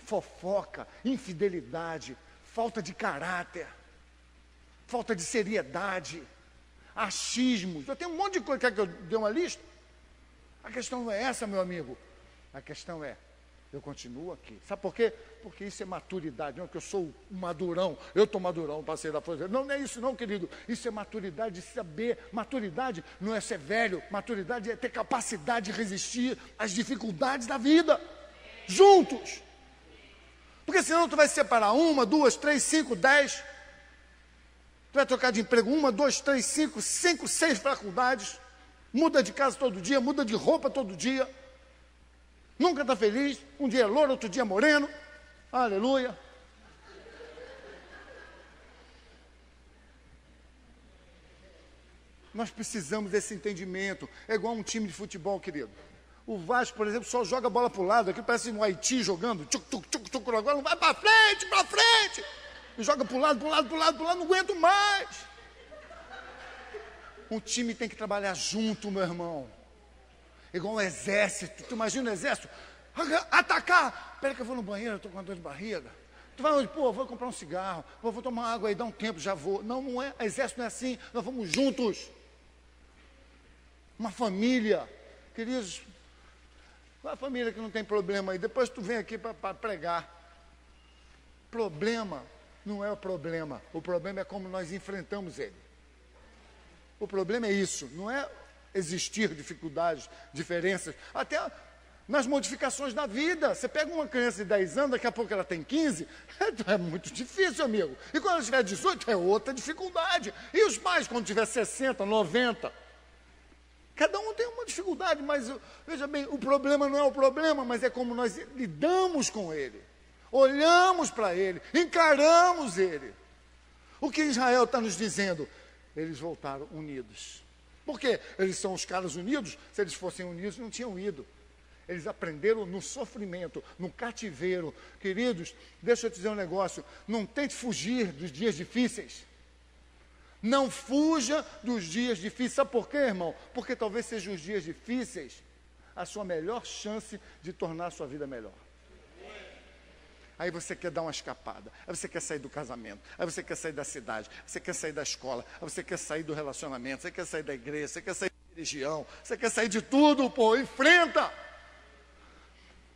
fofoca, infidelidade, falta de caráter, falta de seriedade, achismos. Eu tenho um monte de coisa. Quer que eu dê uma lista? A questão não é essa, meu amigo. A questão é, eu continuo aqui. Sabe por quê? Porque isso é maturidade. Não é que eu sou um madurão, eu estou madurão, passei da força. Não, não é isso não, querido. Isso é maturidade de saber. Maturidade não é ser velho. Maturidade é ter capacidade de resistir às dificuldades da vida. Juntos. Porque senão tu vai separar 1, 2, 3, 5, 10. Tu vai trocar de emprego 1, 2, 3, 5, 6 faculdades. Muda de casa todo dia, muda de roupa todo dia. Nunca está feliz. Um dia é louro, outro dia é moreno. Aleluia. Nós precisamos desse entendimento. É igual um time de futebol, querido. O Vasco, por exemplo, só joga a bola para o lado. Aqui parece um Haiti jogando. Tchuc, tchuc, tchuc, tchuc, agora não vai para frente, para frente. E joga para o lado, para o lado, para o lado, para o lado. Não aguento mais. Um time tem que trabalhar junto, meu irmão. Igual um exército. Tu imagina o exército? Atacar! Espera que eu vou no banheiro, eu estou com uma dor de barriga. Tu vai onde? Pô, vou comprar um cigarro. Pô, vou tomar água aí, dá um tempo, já vou. Não, não é. Exército não é assim. Nós vamos juntos. Uma família. Queridos, qual é a família que não tem problema aí? Depois tu vem aqui para pregar. Problema não é o problema. O problema é como nós enfrentamos ele. O problema é isso, não é existir dificuldades, diferenças, até nas modificações da vida. Você pega uma criança de 10 anos, daqui a pouco ela tem 15, é muito difícil, amigo. E quando ela tiver 18, é outra dificuldade. E os pais, quando tiver 60, 90? Cada um tem uma dificuldade, mas, veja bem, o problema não é o problema, mas é como nós lidamos com ele. Olhamos para ele, encaramos ele. O que Israel está nos dizendo? Eles voltaram unidos. Por quê? Eles são os caras unidos. Se eles fossem unidos, não tinham ido. Eles aprenderam no sofrimento, no cativeiro. Queridos, deixa eu te dizer um negócio. Não tente fugir dos dias difíceis. Não fuja dos dias difíceis. Sabe por quê, irmão? Porque talvez sejam os dias difíceis a sua melhor chance de tornar a sua vida melhor. Aí você quer dar uma escapada, aí você quer sair do casamento, aí você quer sair da cidade, você quer sair da escola, aí você quer sair do relacionamento, você quer sair da igreja, você quer sair da religião, você quer sair de tudo, pô, enfrenta!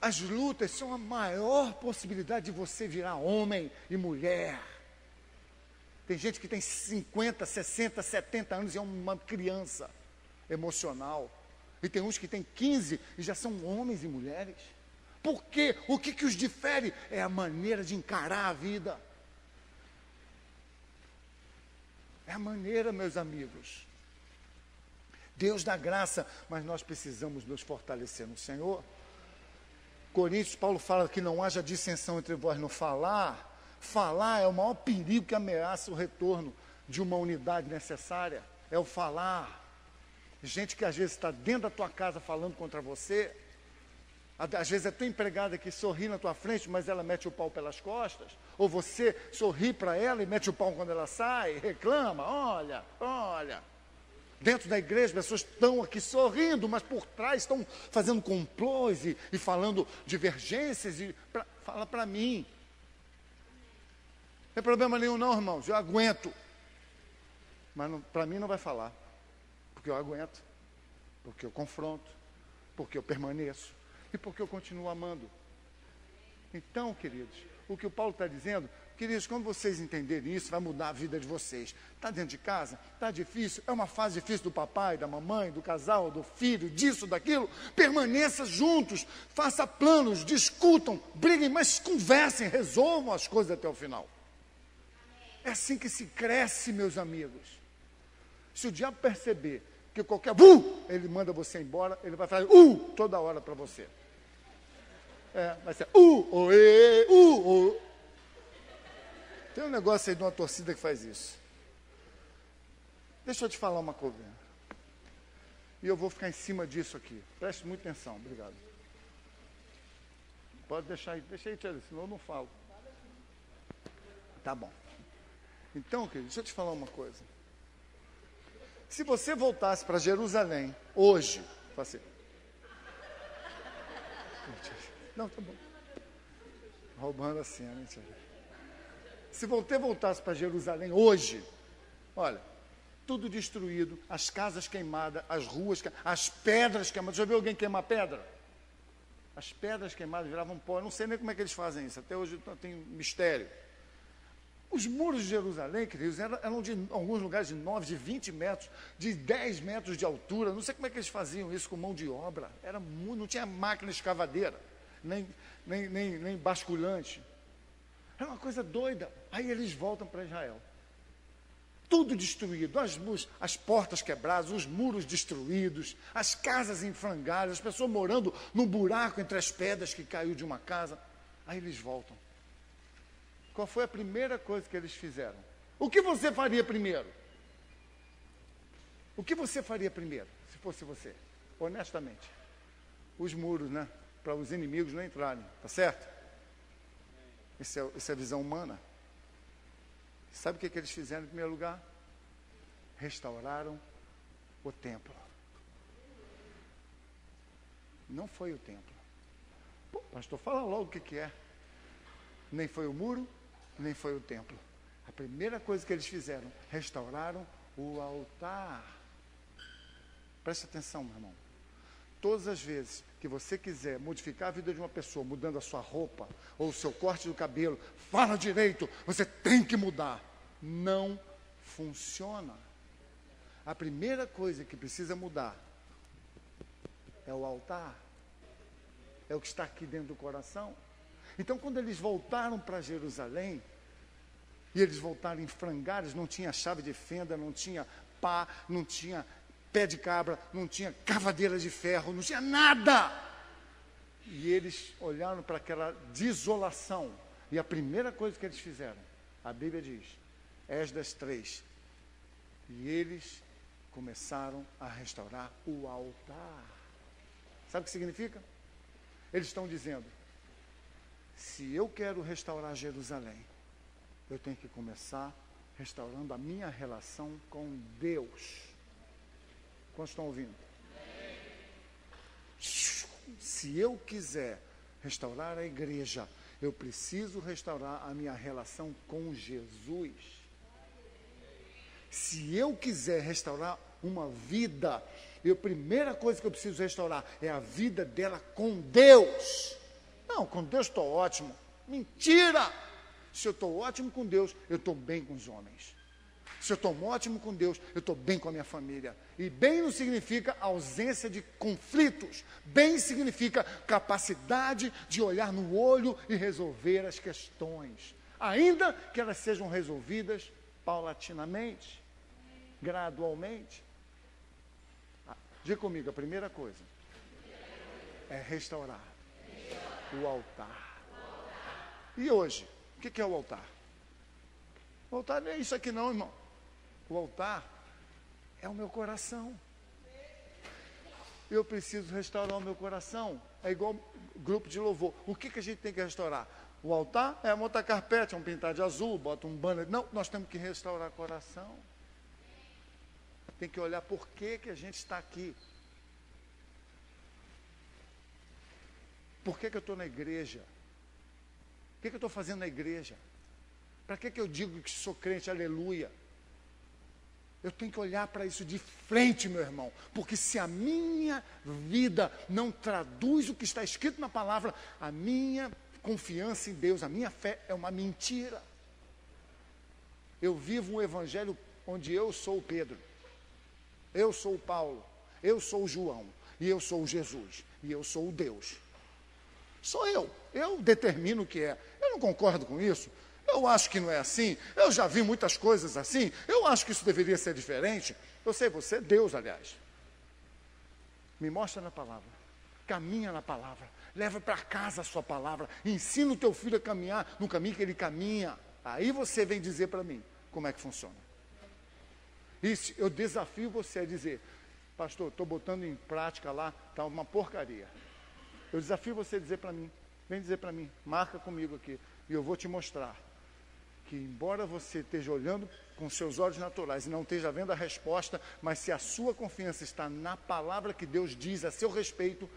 As lutas são a maior possibilidade de você virar homem e mulher. Tem gente que tem 50, 60, 70 anos e é uma criança emocional. E tem uns que têm 15 e já são homens e mulheres. Por quê? O que os difere? É a maneira de encarar a vida. É a maneira, meus amigos. Deus dá graça, mas nós precisamos nos fortalecer no Senhor. Coríntios, Paulo fala que não haja dissensão entre vós no falar. Falar é o maior perigo que ameaça o retorno de uma unidade necessária. É o falar. Gente que às vezes está dentro da tua casa falando contra você. Às vezes é tua empregada que sorri na tua frente, mas ela mete o pau pelas costas. Ou você sorri para ela e mete o pau quando ela sai, reclama, olha, olha. Dentro da igreja, as pessoas estão aqui sorrindo, mas por trás estão fazendo complôs e falando divergências. Fala para mim. Não tem problema nenhum não, irmãos, eu aguento. Mas para mim não vai falar. Porque eu aguento, porque eu confronto, porque eu permaneço. E porque eu continuo amando. Então, queridos, o que o Paulo está dizendo, queridos, quando vocês entenderem isso, vai mudar a vida de vocês. Está dentro de casa? Está difícil? É uma fase difícil do papai, da mamãe, do casal, do filho, disso, daquilo? Permaneça juntos, faça planos, discutam, briguem, mas conversem, resolvam as coisas até o final. É assim que se cresce, meus amigos. Se o diabo perceber que qualquer ele manda você embora, ele vai fazer toda hora para você. Vai ser oê, Tem um negócio aí de uma torcida que faz isso. Deixa eu te falar uma coisa. E eu vou ficar em cima disso aqui. Preste muita atenção, obrigado. Pode deixar aí, Tia, senão eu não falo. Tá bom. Então, querido, deixa eu te falar uma coisa. Se você voltasse para Jerusalém hoje, assim, não, tá bom. Roubando a cena, hein, Se você voltasse para Jerusalém hoje, olha, tudo destruído, as casas queimadas, as ruas, as pedras queimadas. Já viu alguém queimar pedra? As pedras queimadas viravam pó. Eu não sei nem como é que eles fazem isso, até hoje tem mistério. Os muros de Jerusalém, queridos, eram de alguns lugares de 9, de 20 metros, de 10 metros de altura. Não sei como é que eles faziam isso com mão de obra. Não tinha máquina escavadeira, nem basculhante. Era uma coisa doida. Aí eles voltam para Israel. Tudo destruído, as portas quebradas, os muros destruídos, as casas em frangalhos, as pessoas morando num buraco entre as pedras que caiu de uma casa. Aí eles voltam. Qual foi a primeira coisa que eles fizeram? O que você faria primeiro? O que você faria primeiro, se fosse você? Honestamente. Os muros, né? Para os inimigos não entrarem, tá certo? Essa é a visão humana. Sabe o que eles fizeram em primeiro lugar? Restauraram o templo. Não foi o templo. Pô, pastor, fala logo o que é. Nem foi o muro, nem foi o templo. A primeira coisa que eles fizeram, restauraram o altar. Preste atenção, meu irmão. Todas as vezes que você quiser modificar a vida de uma pessoa, mudando a sua roupa, ou o seu corte do cabelo, fala direito, você tem que mudar. Não funciona. A primeira coisa que precisa mudar é o altar. É o que está aqui dentro do coração. Então, quando eles voltaram para Jerusalém, e eles voltaram em frangalhos, não tinha chave de fenda, não tinha pá, não tinha pé de cabra, não tinha cavadeira de ferro, não tinha nada. E eles olharam para aquela desolação. E a primeira coisa que eles fizeram, a Bíblia diz, Esdras 3, e eles começaram a restaurar o altar. Sabe o que significa? Eles estão dizendo, se eu quero restaurar Jerusalém, eu tenho que começar restaurando a minha relação com Deus. Quantos estão ouvindo? Se eu quiser restaurar a igreja, eu preciso restaurar a minha relação com Jesus. Se eu quiser restaurar uma vida, a primeira coisa que eu preciso restaurar é a vida dela com Deus. Não, com Deus estou ótimo. Mentira! Se eu estou ótimo com Deus, eu estou bem com os homens. Se eu estou ótimo com Deus, eu estou bem com a minha família. E bem não significa ausência de conflitos. Bem significa capacidade de olhar no olho e resolver as questões. Ainda que elas sejam resolvidas paulatinamente, gradualmente. Diga comigo, a primeira coisa é restaurar o altar. E hoje, o que é o altar? O altar não é isso aqui não, irmão. O altar é o meu coração. Eu preciso restaurar o meu coração. É igual grupo de louvor. O que a gente tem que restaurar? O altar é montar carpete, é um pintar de azul, bota um banner. Não, nós temos que restaurar o coração. Tem que olhar por que a gente está aqui. Por que eu estou na igreja? O que eu estou fazendo na igreja? Para que eu digo que sou crente, aleluia? Eu tenho que olhar para isso de frente, meu irmão, porque se a minha vida não traduz o que está escrito na palavra, a minha confiança em Deus, a minha fé é uma mentira. Eu vivo um evangelho onde eu sou o Pedro, eu sou o Paulo, eu sou o João, e eu sou o Jesus, e eu sou o Deus. Sou eu determino o que é. Eu não concordo com isso. Eu acho que não é assim, eu já vi muitas coisas assim, eu acho que isso deveria ser diferente. Eu sei, você é Deus, aliás. Me mostra na palavra, caminha na palavra, leva para casa a sua palavra, ensina o teu filho a caminhar no caminho que ele caminha. Aí você vem dizer para mim como é que funciona. Isso, eu desafio você a dizer, pastor, estou botando em prática lá, está uma porcaria. Eu desafio você a dizer para mim, vem dizer para mim, marca comigo aqui, e eu vou te mostrar que embora você esteja olhando com seus olhos naturais e não esteja vendo a resposta, mas se a sua confiança está na palavra que Deus diz a seu respeito,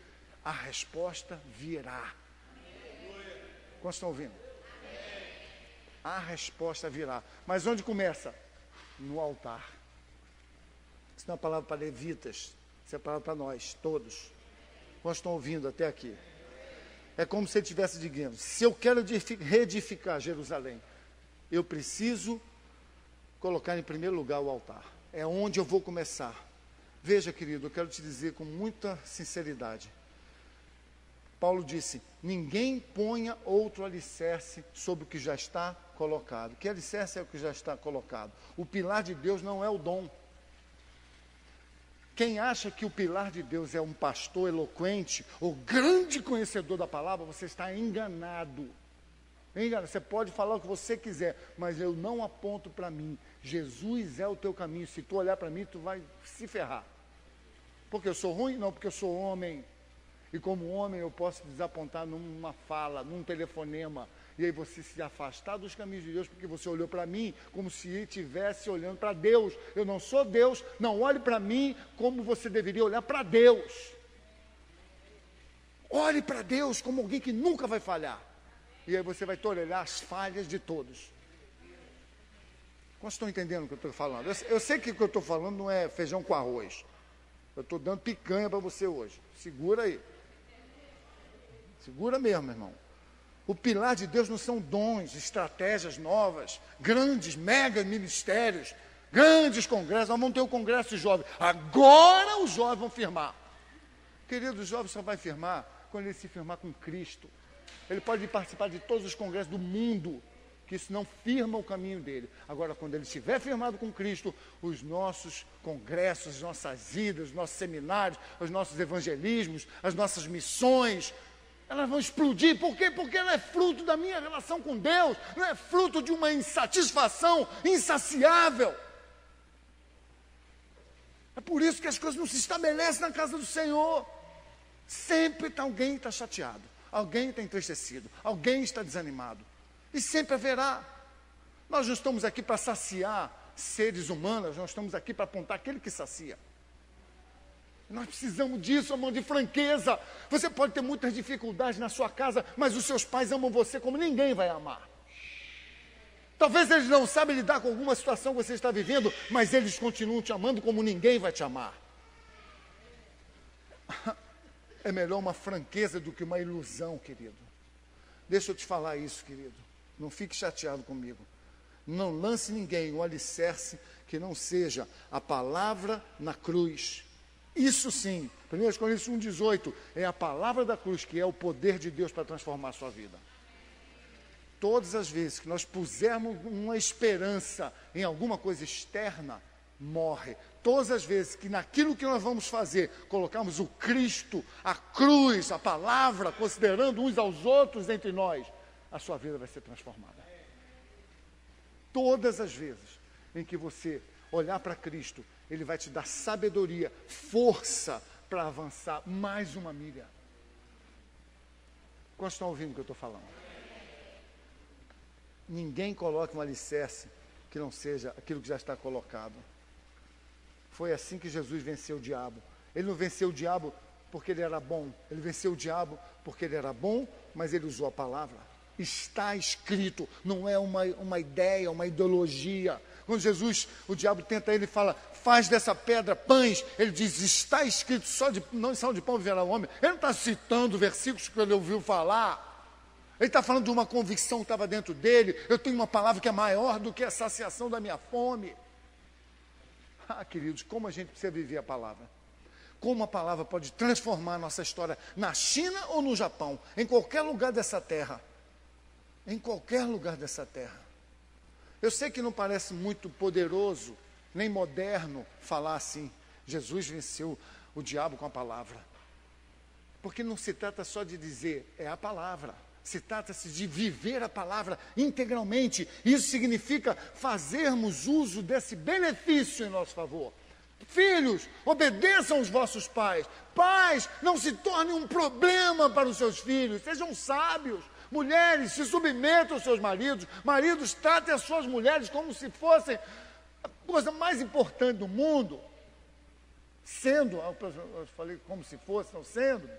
a resposta virá. Quantos estão ouvindo? A resposta virá. Mas onde começa? No altar. Isso não é uma palavra para levitas, isso é uma palavra para nós, todos. Nós estão ouvindo até aqui. É como se ele estivesse dizendo, se eu quero reedificar Jerusalém, eu preciso colocar em primeiro lugar o altar. É onde eu vou começar. Veja, querido, eu quero te dizer com muita sinceridade. Paulo disse, ninguém ponha outro alicerce sobre o que já está colocado. Que alicerce é o que já está colocado? O pilar de Deus não é o dom. Quem acha que o pilar de Deus é um pastor eloquente ou grande conhecedor da palavra, você está enganado. Você pode falar o que você quiser, mas eu não aponto para mim. Jesus é o teu caminho. Se tu olhar para mim, tu vai se ferrar. Porque eu sou ruim? Não, porque eu sou homem. E como homem eu posso desapontar numa fala, num telefonema. E aí você se afastar dos caminhos de Deus, porque você olhou para mim como se ele estivesse olhando para Deus. Eu não sou Deus, não olhe para mim como você deveria olhar para Deus. Olhe para Deus como alguém que nunca vai falhar. E aí você vai tolerar as falhas de todos. Vocês estão entendendo o que eu estou falando? Eu sei que o que eu estou falando não é feijão com arroz. Eu estou dando picanha para você hoje. Segura aí. Segura mesmo, meu irmão. O pilar de Deus não são dons, estratégias novas, grandes, mega ministérios, grandes congressos. Nós vamos ter o congresso de jovens. Agora os jovens vão firmar. Querido, o jovem só vai firmar quando ele se firmar com Cristo. Ele pode participar de todos os congressos do mundo, que isso não firma o caminho dele. Agora, quando ele estiver firmado com Cristo, os nossos congressos, as nossas idas, os nossos seminários, os nossos evangelismos, as nossas missões, elas vão explodir. Por quê? Porque ela é fruto da minha relação com Deus, não é fruto de uma insatisfação insaciável. É por isso que as coisas não se estabelecem na casa do Senhor. Sempre alguém está chateado, alguém está entristecido, alguém está desanimado. E sempre haverá. Nós não estamos aqui para saciar seres humanos, nós estamos aqui para apontar aquele que sacia. Nós precisamos disso, amor, de franqueza. Você pode ter muitas dificuldades na sua casa, mas os seus pais amam você como ninguém vai amar. Talvez eles não sabem lidar com alguma situação que você está vivendo, mas eles continuam te amando como ninguém vai te amar. É melhor uma franqueza do que uma ilusão, querido. Deixa eu te falar isso, querido. Não fique chateado comigo. Não lance ninguém um alicerce que não seja a palavra na cruz. Isso sim, 1 Coríntios 1,18, é a palavra da cruz que é o poder de Deus para transformar a sua vida. Todas as vezes que nós pusermos uma esperança em alguma coisa externa, morre. Todas as vezes que naquilo que nós vamos fazer, colocamos o Cristo, a cruz, a palavra, considerando uns aos outros entre nós, a sua vida vai ser transformada. Todas as vezes em que você olhar para Cristo, Ele vai te dar sabedoria, força para avançar mais uma milha. Quantos estão ouvindo o que eu estou falando? Ninguém coloca um alicerce que não seja aquilo que já está colocado. Foi assim que Jesus venceu o diabo. Ele não venceu o diabo porque ele era bom. Ele venceu o diabo porque ele era bom, mas ele usou a palavra. Está escrito, não é uma ideia, uma ideologia. Quando Jesus, o diabo tenta ele, fala, faz dessa pedra pães. Ele diz, está escrito, não só de pão viverá o homem. Ele não está citando versículos que ele ouviu falar. Ele está falando de uma convicção que estava dentro dele. Eu tenho uma palavra que é maior do que a saciação da minha fome. Ah, queridos, como a gente precisa viver a palavra. Como a palavra pode transformar a nossa história na China ou no Japão, em qualquer lugar dessa terra. Em qualquer lugar dessa terra. Eu sei que não parece muito poderoso, nem moderno falar assim. Jesus venceu o diabo com a palavra. Porque não se trata só de dizer, é a palavra. Se trata-se de viver a palavra integralmente. Isso significa fazermos uso desse benefício em nosso favor. Filhos, obedeçam os vossos pais. Pais, não se tornem um problema para os seus filhos. Sejam sábios. Mulheres, se submetam aos seus maridos. Maridos, tratem as suas mulheres como se fossem a coisa mais importante do mundo. Sendo, eu falei como se fosse, não sendo.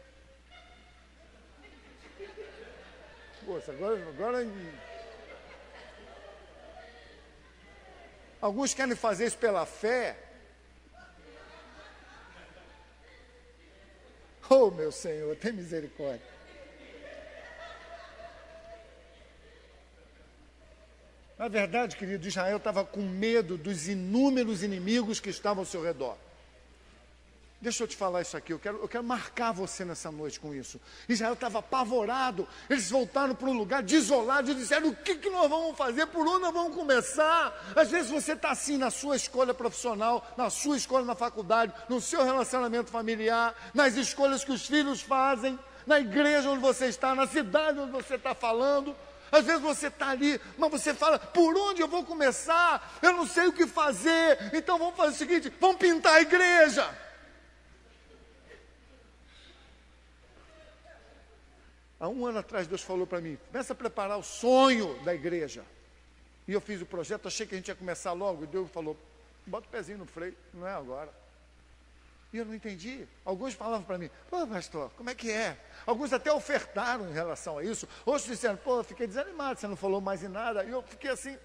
Poxa, agora alguns querem fazer isso pela fé. Oh, meu Senhor, tem misericórdia. Na verdade, querido, Israel estava com medo dos inúmeros inimigos que estavam ao seu redor. Deixa eu te falar isso aqui, eu quero marcar você nessa noite com isso. Israel estava apavorado, eles voltaram para um lugar desolado e disseram, o que nós vamos fazer, por onde nós vamos começar? Às vezes você está assim na sua escolha profissional, na sua escolha na faculdade, no seu relacionamento familiar, nas escolhas que os filhos fazem, na igreja onde você está, na cidade onde você está falando. Às vezes você está ali, mas você fala, por onde eu vou começar? Eu não sei o que fazer, então vamos fazer o seguinte, vamos pintar a igreja. Há 1 ano atrás, Deus falou para mim, começa a preparar o sonho da igreja. E eu fiz o projeto, achei que a gente ia começar logo, e Deus falou, bota o pezinho no freio, não é agora. E eu não entendi. Alguns falavam para mim, pô, pastor, como é que é? Alguns até ofertaram em relação a isso. Outros disseram, pô, eu fiquei desanimado, você não falou mais em nada. E eu fiquei assim,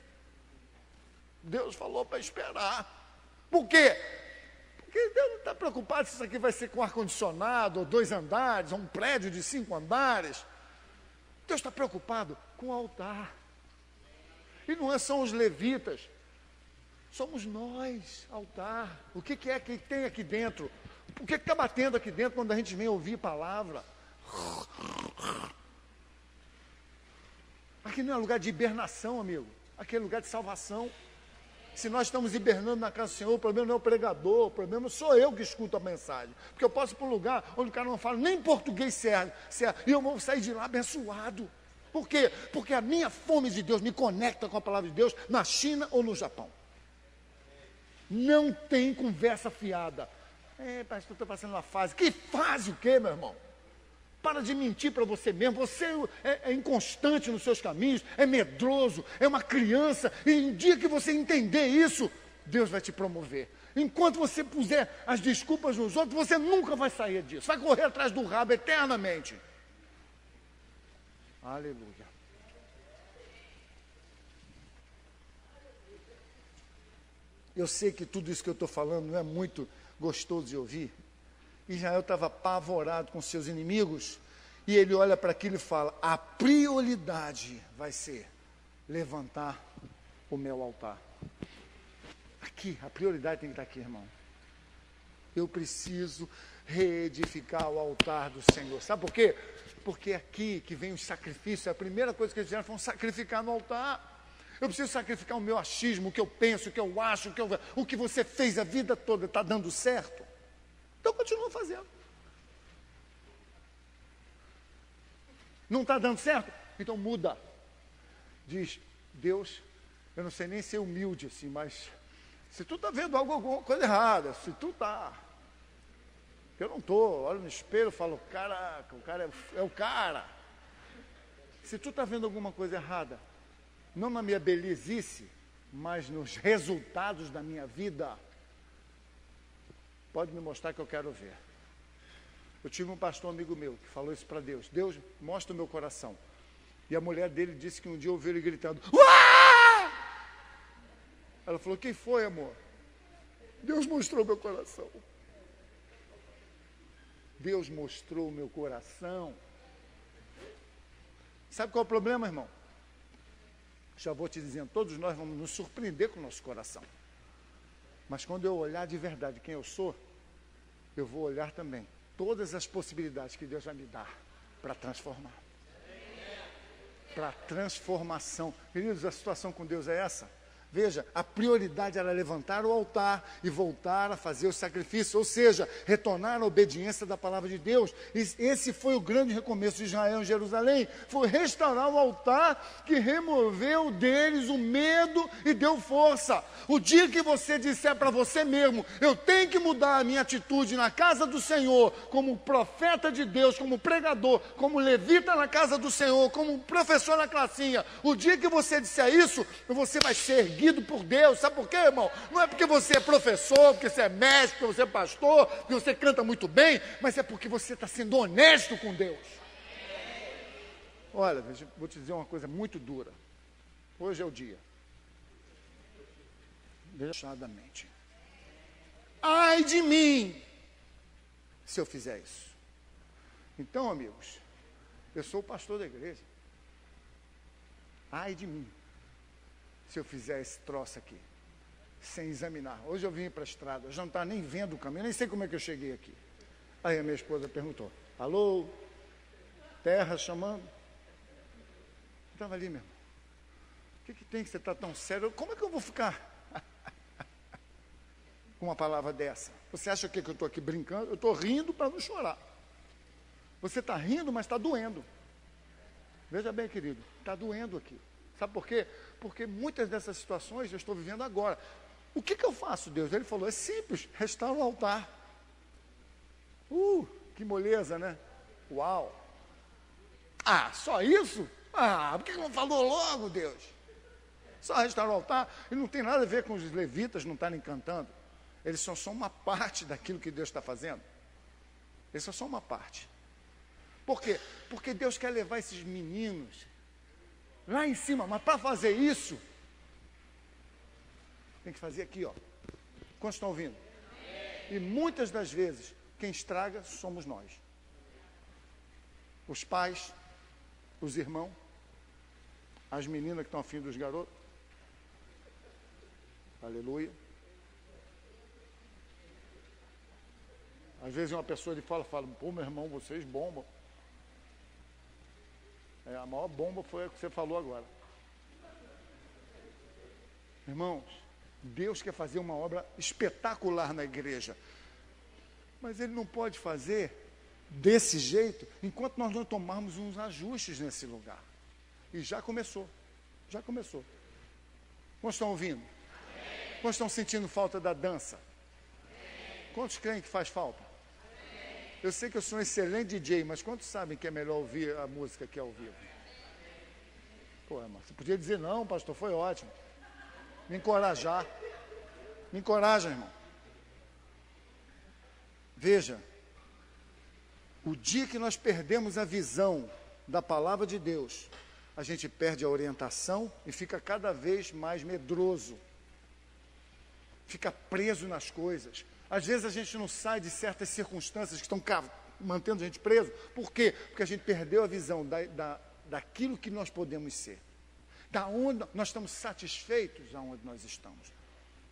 Deus falou para esperar. Por quê? Porque Deus não está preocupado se isso aqui vai ser com ar-condicionado, ou 2 andares, ou um prédio de 5 andares. Deus está preocupado com o altar. E não são os levitas, somos nós, altar. O que é que tem aqui dentro? O que está batendo aqui dentro quando a gente vem ouvir palavra? Aqui não é lugar de hibernação, amigo. Aqui é lugar de salvação. Se nós estamos hibernando na casa do Senhor, o problema não é o pregador, o problema sou eu que escuto a mensagem. Porque eu posso ir para um lugar onde o cara não fala nem português certo, e eu vou sair de lá abençoado. Por quê? Porque a minha fome de Deus me conecta com a palavra de Deus na China ou no Japão. Não tem conversa fiada. Pastor, estou passando uma fase. Que fase o quê, meu irmão? Para de mentir para você mesmo. Você é inconstante nos seus caminhos, é medroso, é uma criança. E um dia que você entender isso, Deus vai te promover. Enquanto você puser as desculpas nos outros, você nunca vai sair disso. Vai correr atrás do rabo eternamente. Aleluia. Eu sei que tudo isso que eu estou falando não é muito gostoso de ouvir. Israel estava apavorado com seus inimigos, e ele olha para aquilo e fala, a prioridade vai ser levantar o meu altar. Aqui, a prioridade tem que estar aqui, irmão. Eu preciso reedificar o altar do Senhor. Sabe por quê? Porque aqui que vem os sacrifícios, a primeira coisa que eles fizeram foi sacrificar no altar. Eu preciso sacrificar o meu achismo, o que eu penso, o que eu acho, o que você fez a vida toda está dando certo. Então continua fazendo. Não está dando certo? Então muda. Diz, Deus, eu não sei nem ser humilde assim, mas se tu está vendo alguma coisa errada, se tu está, eu não estou, olho no espelho e falo, caraca, o cara é o cara. Se tu está vendo alguma coisa errada, não na minha belezice, mas nos resultados da minha vida, pode me mostrar que eu quero ver. Eu tive um pastor amigo meu que falou isso para Deus. Deus, mostra o meu coração. E a mulher dele disse que um dia ouviu ele gritando, uá! Ela falou, quem foi, amor? Deus mostrou o meu coração. Deus mostrou o meu coração. Sabe qual é o problema, irmão? Já vou te dizendo, todos nós vamos nos surpreender com o nosso coração. Mas quando eu olhar de verdade quem eu sou, eu vou olhar também todas as possibilidades que Deus vai me dar para transformar. Para transformação. Queridos, a situação com Deus é essa. Veja, a prioridade era levantar o altar e voltar a fazer o sacrifício, ou seja, retornar à obediência da palavra de Deus. E esse foi o grande recomeço de Israel em Jerusalém, foi restaurar o altar que removeu deles o medo e deu força. O dia que você disser para você mesmo, eu tenho que mudar a minha atitude na casa do Senhor, como profeta de Deus, como pregador, como levita na casa do Senhor, como professor na classinha, o dia que você disser isso, você vai ser erguido por Deus. Sabe por quê, irmão? Não é porque você é professor, porque você é mestre, porque você é pastor, porque você canta muito bem, mas é porque você está sendo honesto com Deus. Olha, vou te dizer uma coisa muito dura. Hoje é o dia. Deixadamente. Ai de mim, se eu fizer isso. Então, amigos, eu sou o pastor da igreja. Ai de mim, se eu fizer esse troço aqui, sem examinar. Hoje eu vim para a estrada, eu já não estava nem vendo o caminho, nem sei como é que eu cheguei aqui. Aí a minha esposa perguntou, alô, terra chamando? Eu estava ali, meu irmão. O que tem que você está tão sério? Como é que eu vou ficar com uma palavra dessa? Você acha que eu estou aqui brincando? Eu estou rindo para não chorar. Você está rindo, mas está doendo. Veja bem, querido, está doendo aqui. Sabe por quê? Porque muitas dessas situações eu estou vivendo agora. O que eu faço, Deus? Ele falou, é simples, restaura o altar. Que moleza, né? Uau! Ah, só isso? Ah, por que não falou logo, Deus? Só restaurar o altar, e não tem nada a ver com os levitas não estarem cantando. Eles só são uma parte daquilo que Deus está fazendo. Eles só são uma parte. Por quê? Porque Deus quer levar esses meninos lá em cima, mas para fazer isso, tem que fazer aqui, ó. Quantos estão ouvindo? E muitas das vezes, quem estraga somos nós. Os pais, os irmãos, as meninas que estão afim dos garotos. Aleluia. Às vezes uma pessoa ele fala, pô, meu irmão, vocês bombam. A maior bomba foi a que você falou agora. Irmãos, Deus quer fazer uma obra espetacular na igreja. Mas Ele não pode fazer desse jeito, enquanto nós não tomarmos uns ajustes nesse lugar. E já começou. Já começou. Quantos estão ouvindo? Quantos estão sentindo falta da dança? Quantos creem que faz falta? Eu sei que eu sou um excelente DJ, mas quantos sabem que é melhor ouvir a música que é ao vivo? Pô, irmão, você podia dizer, não, pastor, foi ótimo. Me encorajar. Me encoraja, irmão. Veja, o dia que nós perdemos a visão da palavra de Deus, a gente perde a orientação e fica cada vez mais medroso. Fica preso nas coisas. Às vezes a gente não sai de certas circunstâncias que estão mantendo a gente preso. Por quê? Porque a gente perdeu a visão daquilo que nós podemos ser. Da onde nós estamos satisfeitos aonde nós estamos.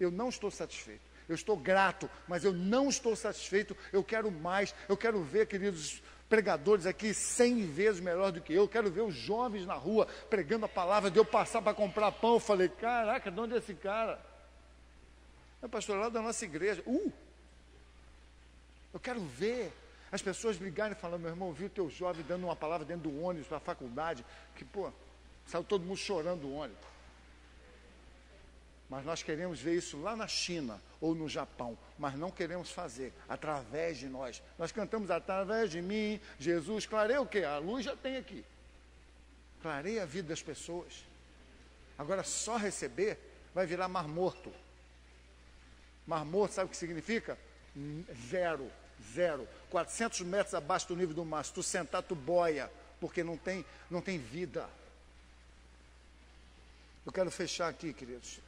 Eu não estou satisfeito. Eu estou grato, mas eu não estou satisfeito. Eu quero mais. Eu quero ver, queridos pregadores aqui 100 vezes melhor do que eu. Quero ver os jovens na rua pregando a palavra. De eu passar para comprar pão, eu falei, caraca, de onde é esse cara? É o pastor lá da nossa igreja. Eu quero ver as pessoas brigarem e falando, meu irmão, viu o teu jovem dando uma palavra dentro do ônibus para a faculdade, que, pô, saiu todo mundo chorando do ônibus. Mas nós queremos ver isso lá na China ou no Japão, mas não queremos fazer através de nós. Nós cantamos através de mim, Jesus, clareia o quê? A luz já tem aqui. Clareia a vida das pessoas. Agora, só receber vai virar mar morto. Mar morto, sabe o que significa? Zero. 400 metros abaixo do nível do mar. Se tu sentar, tu boia, porque não tem vida. Eu quero fechar aqui, queridos.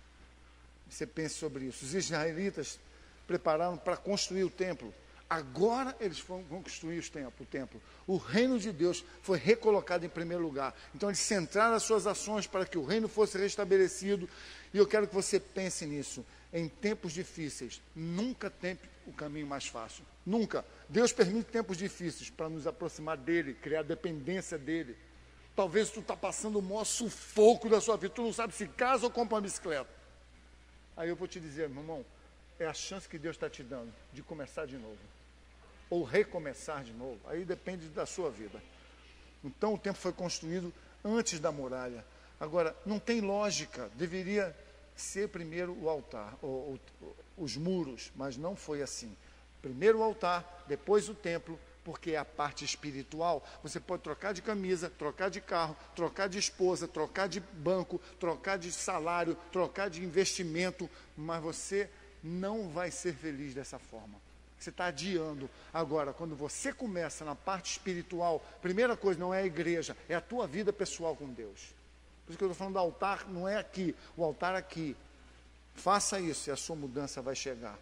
Você pense sobre isso. Os israelitas prepararam para construir o templo. Agora eles vão construir o templo. O reino de Deus foi recolocado em primeiro lugar. Então eles centraram as suas ações para que o reino fosse restabelecido. E eu quero que você pense nisso. Em tempos difíceis, nunca tem o caminho mais fácil. Nunca. Deus permite tempos difíceis para nos aproximar dEle, criar dependência dEle. Talvez tu está passando o maior sufoco da sua vida. Tu não sabe se casa ou compra uma bicicleta. Aí eu vou te dizer, meu irmão, é a chance que Deus está te dando de começar de novo. Ou recomeçar de novo. Aí depende da sua vida. Então o templo foi construído antes da muralha. Agora, não tem lógica. Deveria ser primeiro o altar, os muros, mas não foi assim. Primeiro o altar, depois o templo, porque é a parte espiritual. Você pode trocar de camisa, trocar de carro, trocar de esposa, trocar de banco, trocar de salário, trocar de investimento, mas você não vai ser feliz dessa forma. Você está adiando. Agora, quando você começa na parte espiritual, primeira coisa não é a igreja, é a tua vida pessoal com Deus. Por isso que eu estou falando do altar, não é aqui, o altar aqui. Faça isso e a sua mudança vai chegar.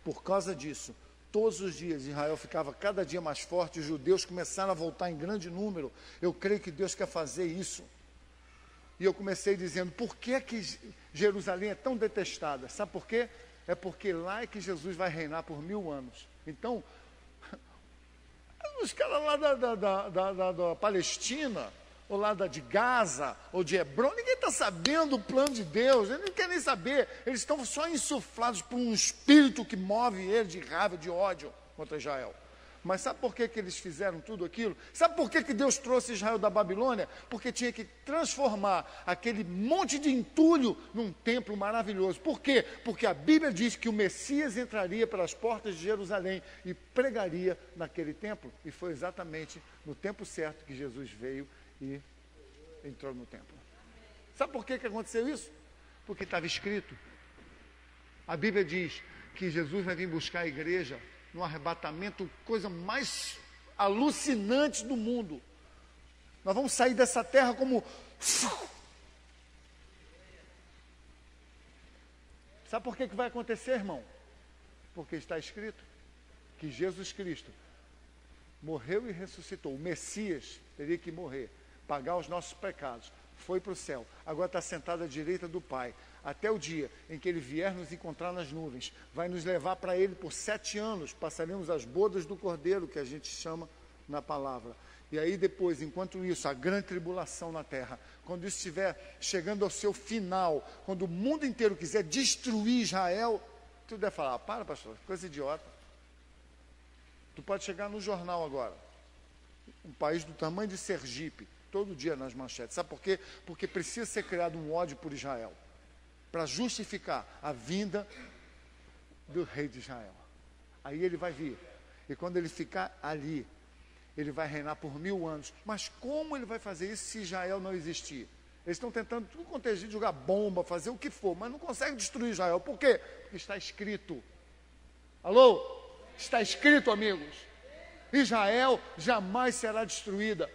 Por causa disso, todos os dias Israel ficava cada dia mais forte, os judeus começaram a voltar em grande número. Eu creio que Deus quer fazer isso. E eu comecei dizendo, por que Jerusalém é tão detestada? Sabe por quê? É porque lá é que Jesus vai reinar por 1000 anos. Então, os caras lá da Palestina, ou lá de Gaza, ou de Hebron, ninguém está sabendo o plano de Deus, eles não querem nem saber, eles estão só insuflados por um espírito que move eles de raiva, de ódio contra Israel. Mas sabe por que eles fizeram tudo aquilo? Sabe por que Deus trouxe Israel da Babilônia? Porque tinha que transformar aquele monte de entulho num templo maravilhoso. Por quê? Porque a Bíblia diz que o Messias entraria pelas portas de Jerusalém e pregaria naquele templo. E foi exatamente no tempo certo que Jesus veio e entrou no templo. Sabe por que aconteceu isso? Porque estava escrito. A Bíblia diz que Jesus vai vir buscar a igreja no arrebatamento, coisa mais alucinante do mundo. Nós vamos sair dessa terra como... Sabe por que vai acontecer, irmão? Porque está escrito que Jesus Cristo morreu e ressuscitou. O Messias teria que morrer, pagar os nossos pecados, foi para o céu, agora está sentado à direita do Pai, até o dia em que Ele vier nos encontrar nas nuvens, vai nos levar para Ele por 7 anos, passaremos as bodas do Cordeiro, que a gente chama na palavra, e aí depois, enquanto isso, a grande tribulação na terra, quando isso estiver chegando ao seu final, quando o mundo inteiro quiser destruir Israel, tu deve falar, para pastor, coisa idiota, tu pode chegar no jornal agora, um país do tamanho de Sergipe, todo dia nas manchetes. Sabe por quê? Porque precisa ser criado um ódio por Israel, para justificar a vinda do rei de Israel. Aí ele vai vir, e quando ele ficar ali, ele vai reinar por 1000 anos. Mas como ele vai fazer isso se Israel não existir? Eles estão tentando tudo quanto é jeito, jogar bomba, fazer o que for, mas não conseguem destruir Israel. Por quê? Porque está escrito. Alô? Está escrito, amigos. Israel jamais será destruída.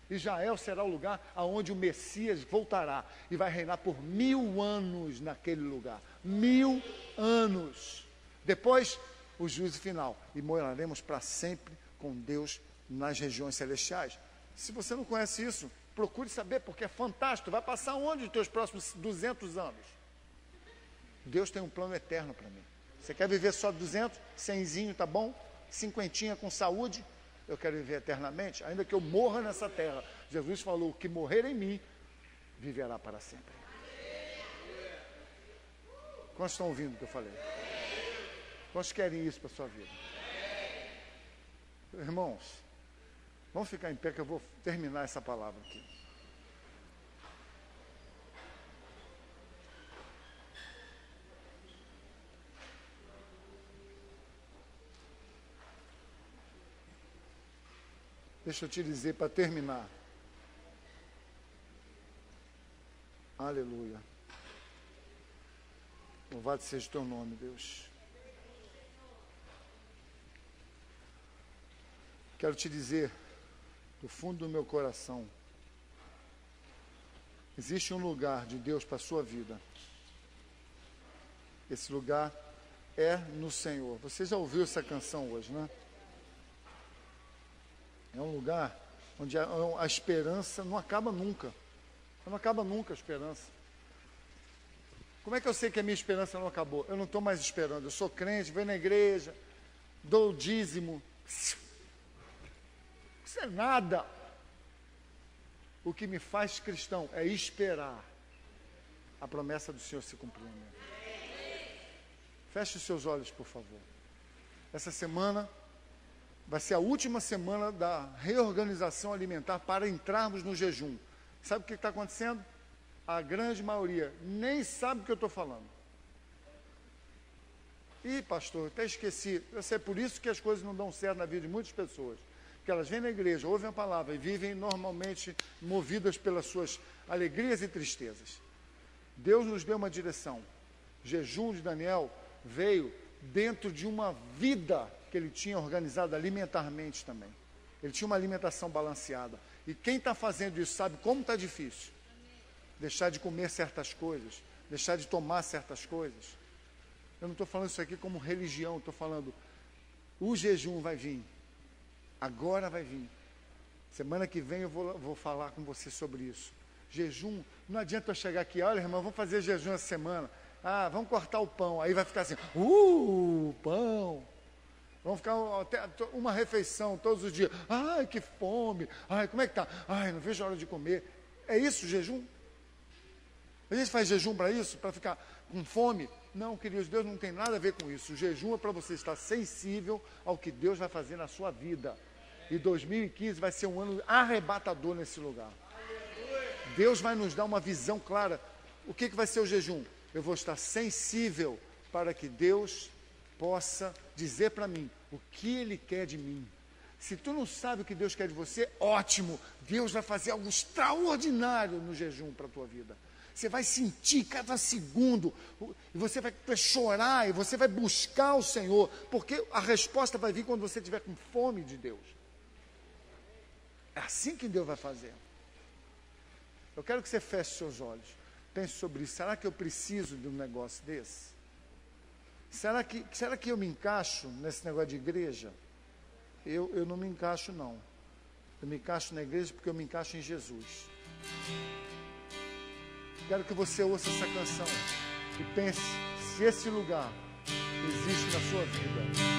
Israel será o lugar aonde o Messias voltará e vai reinar por 1000 anos naquele lugar. 1000 anos. Depois, o juízo final. E moraremos para sempre com Deus nas regiões celestiais. Se você não conhece isso, procure saber, porque é fantástico. Vai passar onde os teus próximos 200 anos? Deus tem um plano eterno para mim. Você quer viver só 200? 100zinho, tá bom? 50 com saúde? Eu quero viver eternamente, ainda que eu morra nessa terra. Jesus falou, que morrer em mim, viverá para sempre. Quantos estão ouvindo o que eu falei? Quantos querem isso para a sua vida? Irmãos, vamos ficar em pé que eu vou terminar essa palavra aqui. Deixa eu te dizer para terminar. Aleluia. Louvado seja o teu nome, Deus. Quero te dizer, do fundo do meu coração, existe um lugar de Deus para a sua vida. Esse lugar é no Senhor. Você já ouviu essa canção hoje, né? É um lugar onde a esperança não acaba nunca. Não acaba nunca a esperança. Como é que eu sei que a minha esperança não acabou? Eu não estou mais esperando. Eu sou crente, venho na igreja, dou o dízimo. Isso é nada. O que me faz cristão é esperar a promessa do Senhor se cumprir. Feche os seus olhos, por favor. Essa semana vai ser a última semana da reorganização alimentar para entrarmos no jejum. Sabe o que está acontecendo? A grande maioria nem sabe o que eu estou falando. Ih, pastor, até esqueci. Eu sei, por isso que as coisas não dão certo na vida de muitas pessoas. Porque elas vêm na igreja, ouvem a palavra e vivem normalmente movidas pelas suas alegrias e tristezas. Deus nos deu uma direção. O jejum de Daniel veio dentro de uma vida que ele tinha organizado alimentarmente também. Ele tinha uma alimentação balanceada. E quem está fazendo isso sabe como está difícil. Deixar de comer certas coisas, deixar de tomar certas coisas. Eu não estou falando isso aqui como religião, estou falando O jejum vai vir. Agora vai vir. Semana que vem eu vou falar com você sobre isso. Jejum, não adianta eu chegar aqui, olha, irmão, vamos fazer jejum essa semana. Ah, vamos cortar o pão. Aí vai ficar assim, pão. Vamos ficar até uma refeição todos os dias. Ai, que fome. Ai, como é que tá? Ai, não vejo a hora de comer. É isso o jejum? A gente faz jejum para isso? Para ficar com fome? Não, queridos, Deus não tem nada a ver com isso. O jejum é para você estar sensível ao que Deus vai fazer na sua vida. E 2015 vai ser um ano arrebatador nesse lugar. Deus vai nos dar uma visão clara. O que vai ser o jejum? Eu vou estar sensível para que Deus possa dizer para mim o que Ele quer de mim. Se tu não sabe o que Deus quer de você, ótimo. Deus vai fazer algo extraordinário no jejum para a tua vida. Você vai sentir cada segundo, e você vai chorar, e você vai buscar o Senhor, porque a resposta vai vir quando você estiver com fome de Deus. É assim que Deus vai fazer. Eu quero que você feche seus olhos. Pense sobre isso. Será que eu preciso de um negócio desse? Será que eu me encaixo nesse negócio de igreja? Eu não me encaixo, não. Eu me encaixo na igreja porque eu me encaixo em Jesus. Quero que você ouça essa canção e pense se esse lugar existe na sua vida.